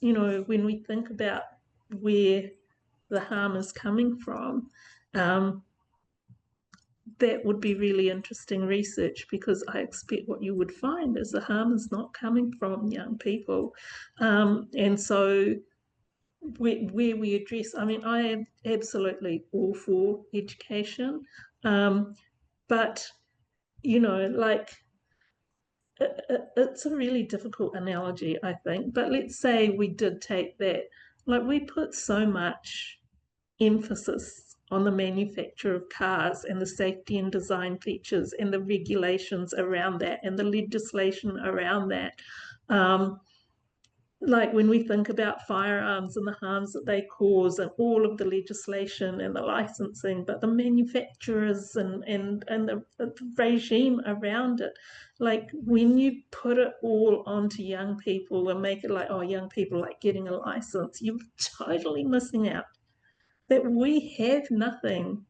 when we think about where the harm is coming from, that would be really interesting research, because I expect what you would find is the harm is not coming from young people. And so where we address, I mean, I am absolutely all for education, but it's a really difficult analogy, I think. But let's say we did take that, we put so much emphasis on the manufacture of cars and the safety and design features and the regulations around that and the legislation around that. When we think about firearms and the harms that they cause and all of the legislation and the licensing, but the manufacturers and the regime around it, when you put it all onto young people and make it like, oh, young people like getting a license, you're totally missing out that we have nothing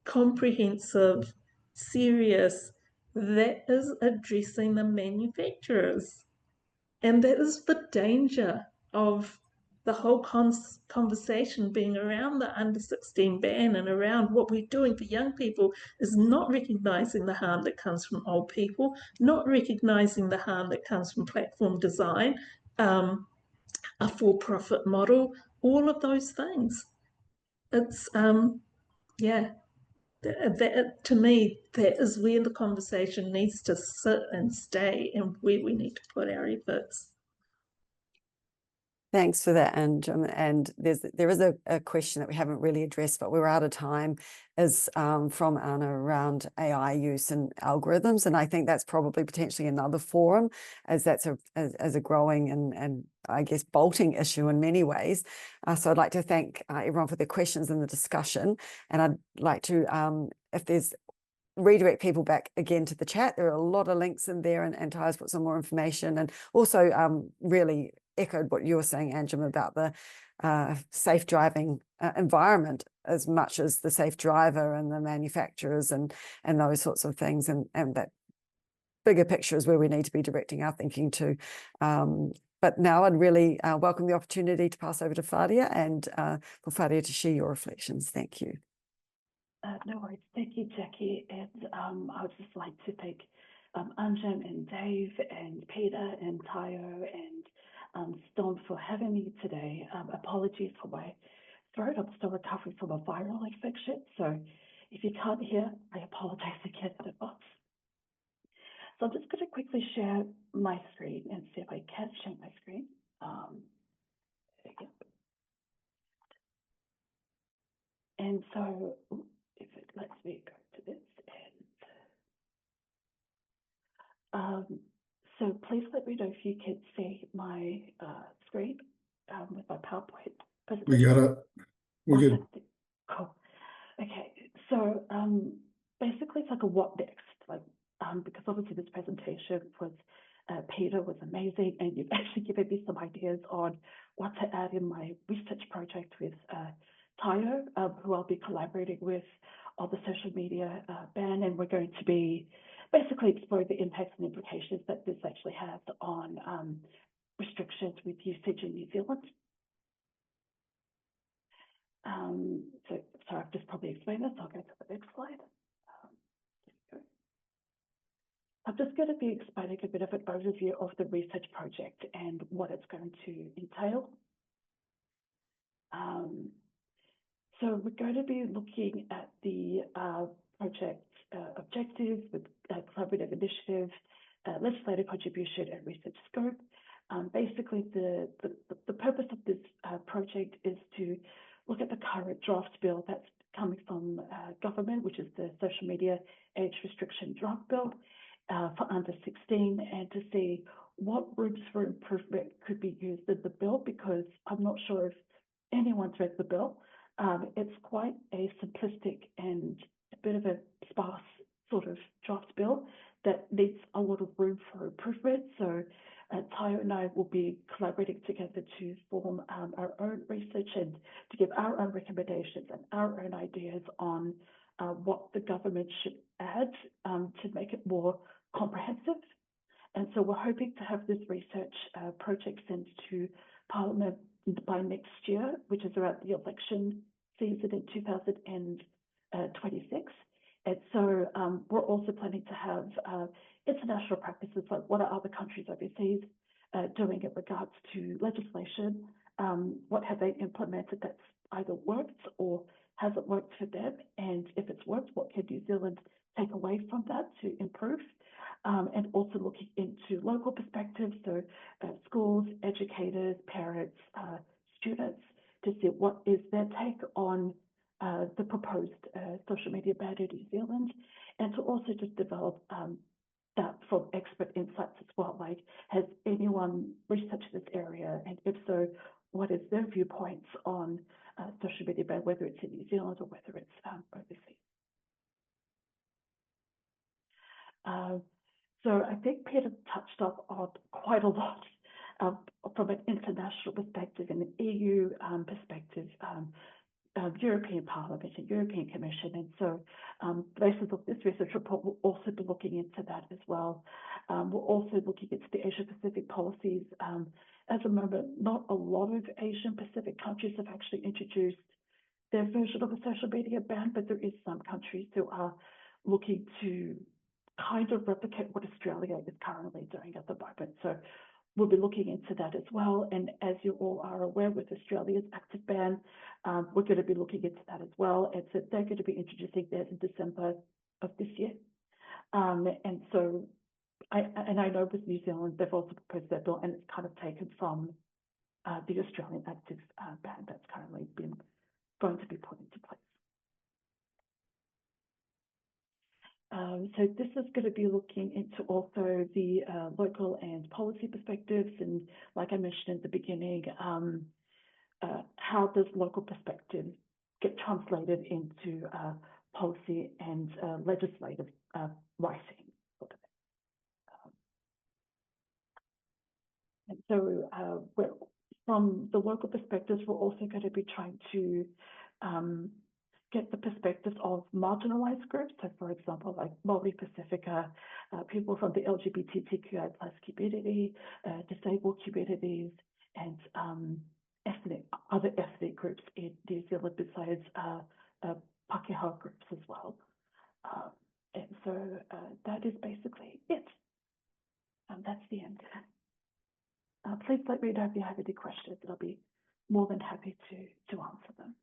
comprehensive, serious, that is addressing the manufacturers. And that is the danger of the whole conversation being around the under 16 ban and around what we're doing for young people, is not recognizing the harm that comes from old people, not recognizing the harm that comes from platform design, a for-profit model, all of those things. It's that to me, that is where the conversation needs to sit and stay, and where we need to put our efforts. Thanks for that, Anjum. And there is a question that we haven't really addressed, but we're out of time, is from Anna around AI use and algorithms. And I think that's probably potentially another forum, as that's a growing and I guess bolting issue in many ways. So I'd like to thank everyone for their questions and the discussion. And I'd like to, if there's redirect people back again to the chat. There are a lot of links in there, and Ty's put some more information, and also really echoed what you were saying, Anjum, about the safe driving environment as much as the safe driver and the manufacturers and those sorts of things, and that bigger picture is where we need to be directing our thinking to. But now I'd really welcome the opportunity to pass over to Fadia, and for Fadia to share your reflections. Thank you. No worries. Thank you, Jackie. And I would just like to thank Anjum and Dave and Peter and Tayo and Storm for having me today. Apologies for my throat. I'm still recovering from a viral infection. So if you can't hear, I apologize again in advance. So I'm just going to quickly share my screen and see if I can share my screen. Yep. And so if it lets me go to this, and so please let me know if you can see my screen with my PowerPoint presentation. We got it. We're good. Awesome. Cool. Okay, so basically it's like a what next, like because obviously this presentation was Peter was amazing, and you've actually given me some ideas on what to add in my research project with Tayo, who I'll be collaborating with on the social media ban, and we're going to be basically exploring the impacts and implications that this actually has on restrictions with usage in New Zealand. So I've just probably explained this. I'll go to the next slide. I'm just going to be explaining a bit of an overview of the research project and what it's going to entail. So we're going to be looking at the project objectives with collaborative initiative, legislative contribution, and research scope. Basically, the purpose of this project is to look at the current draft bill that's coming from government, which is the social media age restriction draft bill for under 16, and to see what rooms for improvement could be used in the bill, because I'm not sure if anyone's read the bill. It's quite a simplistic and a bit of a sparse sort of draft bill that needs a lot of room for improvement. So Tayo and I will be collaborating together to form our own research and to give our own recommendations and our own ideas on what the government should add to make it more comprehensive. And so we're hoping to have this research project sent to Parliament by next year, which is around the election season in 2026. And so we're also planning to have international practices, like what are other countries overseas doing in regards to legislation? What have they implemented that's either worked or hasn't worked for them? And if it's worked, what can New Zealand take away from that to improve? And also looking into local perspectives, so schools, educators, parents, students, to see what is their take on the proposed social media ban in New Zealand, and to also just develop that from expert insights as well. Like, has anyone researched this area? And if so, what is their viewpoints on social media ban, whether it's in New Zealand or whether it's overseas? So I think Peter touched up on quite a lot from an international perspective and an EU perspective, European Parliament and European Commission. And so the basis of this research report will also be looking into that as well. We're also looking into the Asia Pacific policies. At the moment, not a lot of Asian Pacific countries have actually introduced their version of a social media ban, but there is some countries who are looking to kind of replicate what Australia is currently doing at the moment. So we'll be looking into that as well. And as you all are aware, with Australia's active ban, we're going to be looking into that as well. And so they're going to be introducing theirs in December of this year. And so I know with New Zealand, they've also proposed their bill, and it's kind of taken from the Australian active ban that's currently going to be put into place. So this is going to be looking into also the local and policy perspectives, and like I mentioned at the beginning, how does local perspective get translated into policy and legislative writing? And so from the local perspectives, we're also going to be trying to get the perspectives of marginalized groups. So for example, like Māori Pacifica, people from the LGBTQI+ community, disabled communities, and other ethnic groups in New Zealand besides Pākehā groups as well. And so that is basically it. That's the end. Please let me know if you have any questions, and I'll be more than happy to answer them.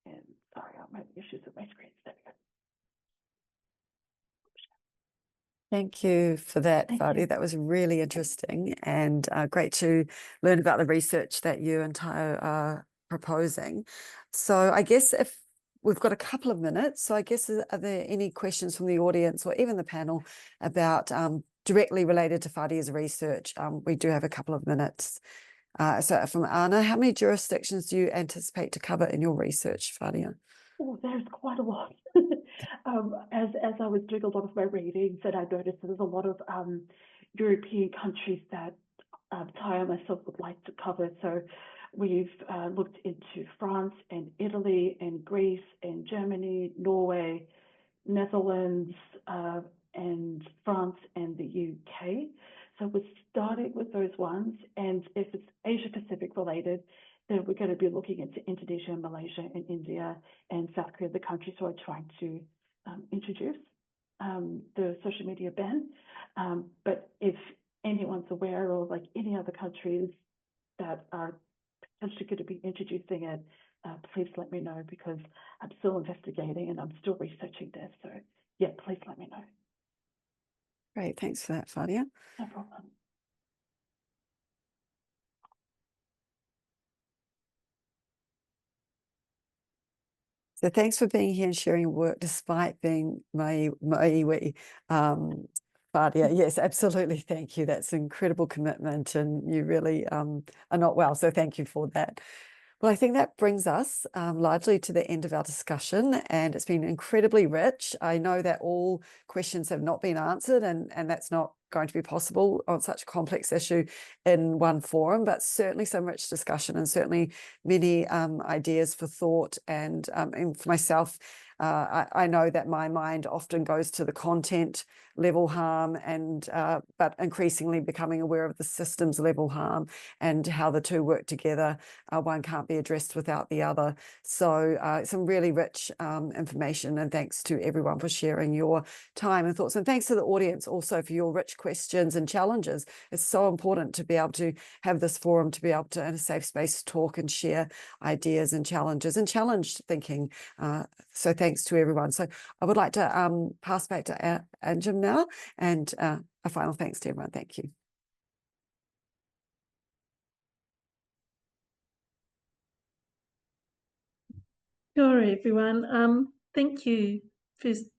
And sorry, I'm having issues with my screen. There we go. Thank you for that, Thank Whādi. you. That was really interesting and great to learn about the research that you and Tayo are proposing. So I guess if we've got a couple of minutes, so I guess are there any questions from the audience or even the panel about directly related to Whādi's research? We do have a couple of minutes. So from Anna, how many jurisdictions do you anticipate to cover in your research, Whādia? Oh, there's quite a lot. As I was doing a lot of my readings, and I noticed there's a lot of European countries that Tayo and myself would like to cover. So we've looked into France and Italy and Greece and Germany, Norway, Netherlands, and France and the UK. So we're starting with those ones. And if it's Asia Pacific related, then we're going to be looking into Indonesia, Malaysia, and India, and South Korea, the countries who are trying to introduce the social media ban. But if anyone's aware of like any other countries that are potentially going to be introducing it, please let me know, because I'm still investigating and I'm still researching this. So yeah, please let me know. Great, thanks for that, Whādia. No problem. So thanks for being here and sharing your work despite being maiiwi. Whādia, yes, absolutely, thank you. That's incredible commitment and you really are not well, so thank you for that. Well, I think that brings us largely to the end of our discussion, and it's been incredibly rich. I know that all questions have not been answered, and that's not going to be possible on such a complex issue in one forum, but certainly some rich discussion and certainly many ideas for thought. And for myself, I know that my mind often goes to the content level harm and but increasingly becoming aware of the systems level harm and how the two work together. One can't be addressed without the other. So some really rich information, and thanks to everyone for sharing your time and thoughts, and thanks to the audience also for your rich questions and challenges. It's so important to be able to have this forum, to be able to in a safe space talk and share ideas and challenges and challenged thinking. So thanks to everyone. So I would like to pass back to Anjum now, and a final thanks to everyone. Thank you. Sure, everyone. Thank you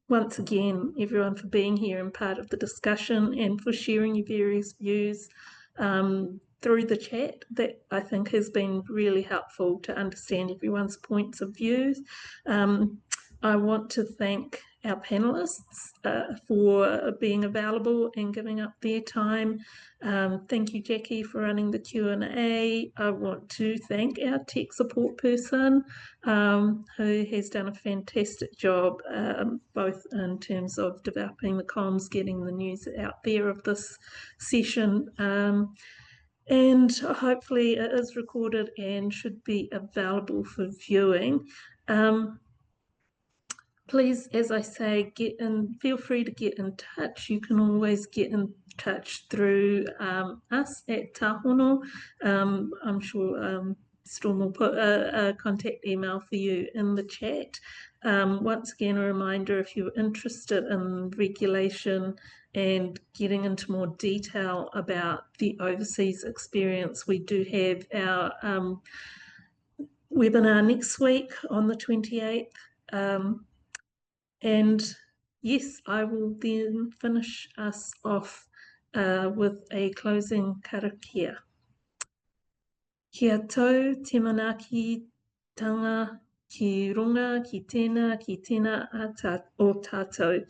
once again, everyone, for being here and part of the discussion and for sharing your various views through the chat. That I think has been really helpful to understand everyone's points of view. I want to thank our panelists for being available and giving up their time. Thank you, Jackie, for running the Q&A. I want to thank our tech support person, who has done a fantastic job, both in terms of developing the comms, getting the news out there of this session. And hopefully it is recorded and should be available for viewing. Please, as I say, feel free to get in touch. You can always get in touch through us at Tahono. I'm sure Storm will put a contact email for you in the chat. Once again, a reminder, if you're interested in regulation and getting into more detail about the overseas experience, we do have our webinar next week on the 28th. And yes, I will then finish us off with a closing karakia. Kia tau te manaki tanga ki runga ki tēnā o tātou.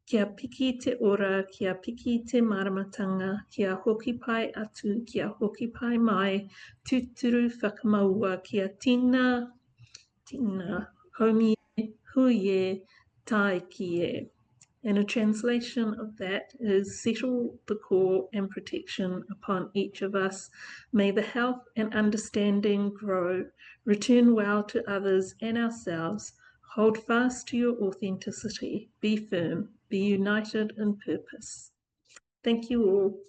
Kia piki te ora, kia piki te maramatanga, kia hoki pai atu, kia hoki pai mai, tūturu whakamaua, kia tina, homi, huie, tai kie. And a translation of that is settle the core and protection upon each of us. May the health and understanding grow. Return well to others and ourselves. Hold fast to your authenticity. Be firm. Be united in purpose. Thank you all.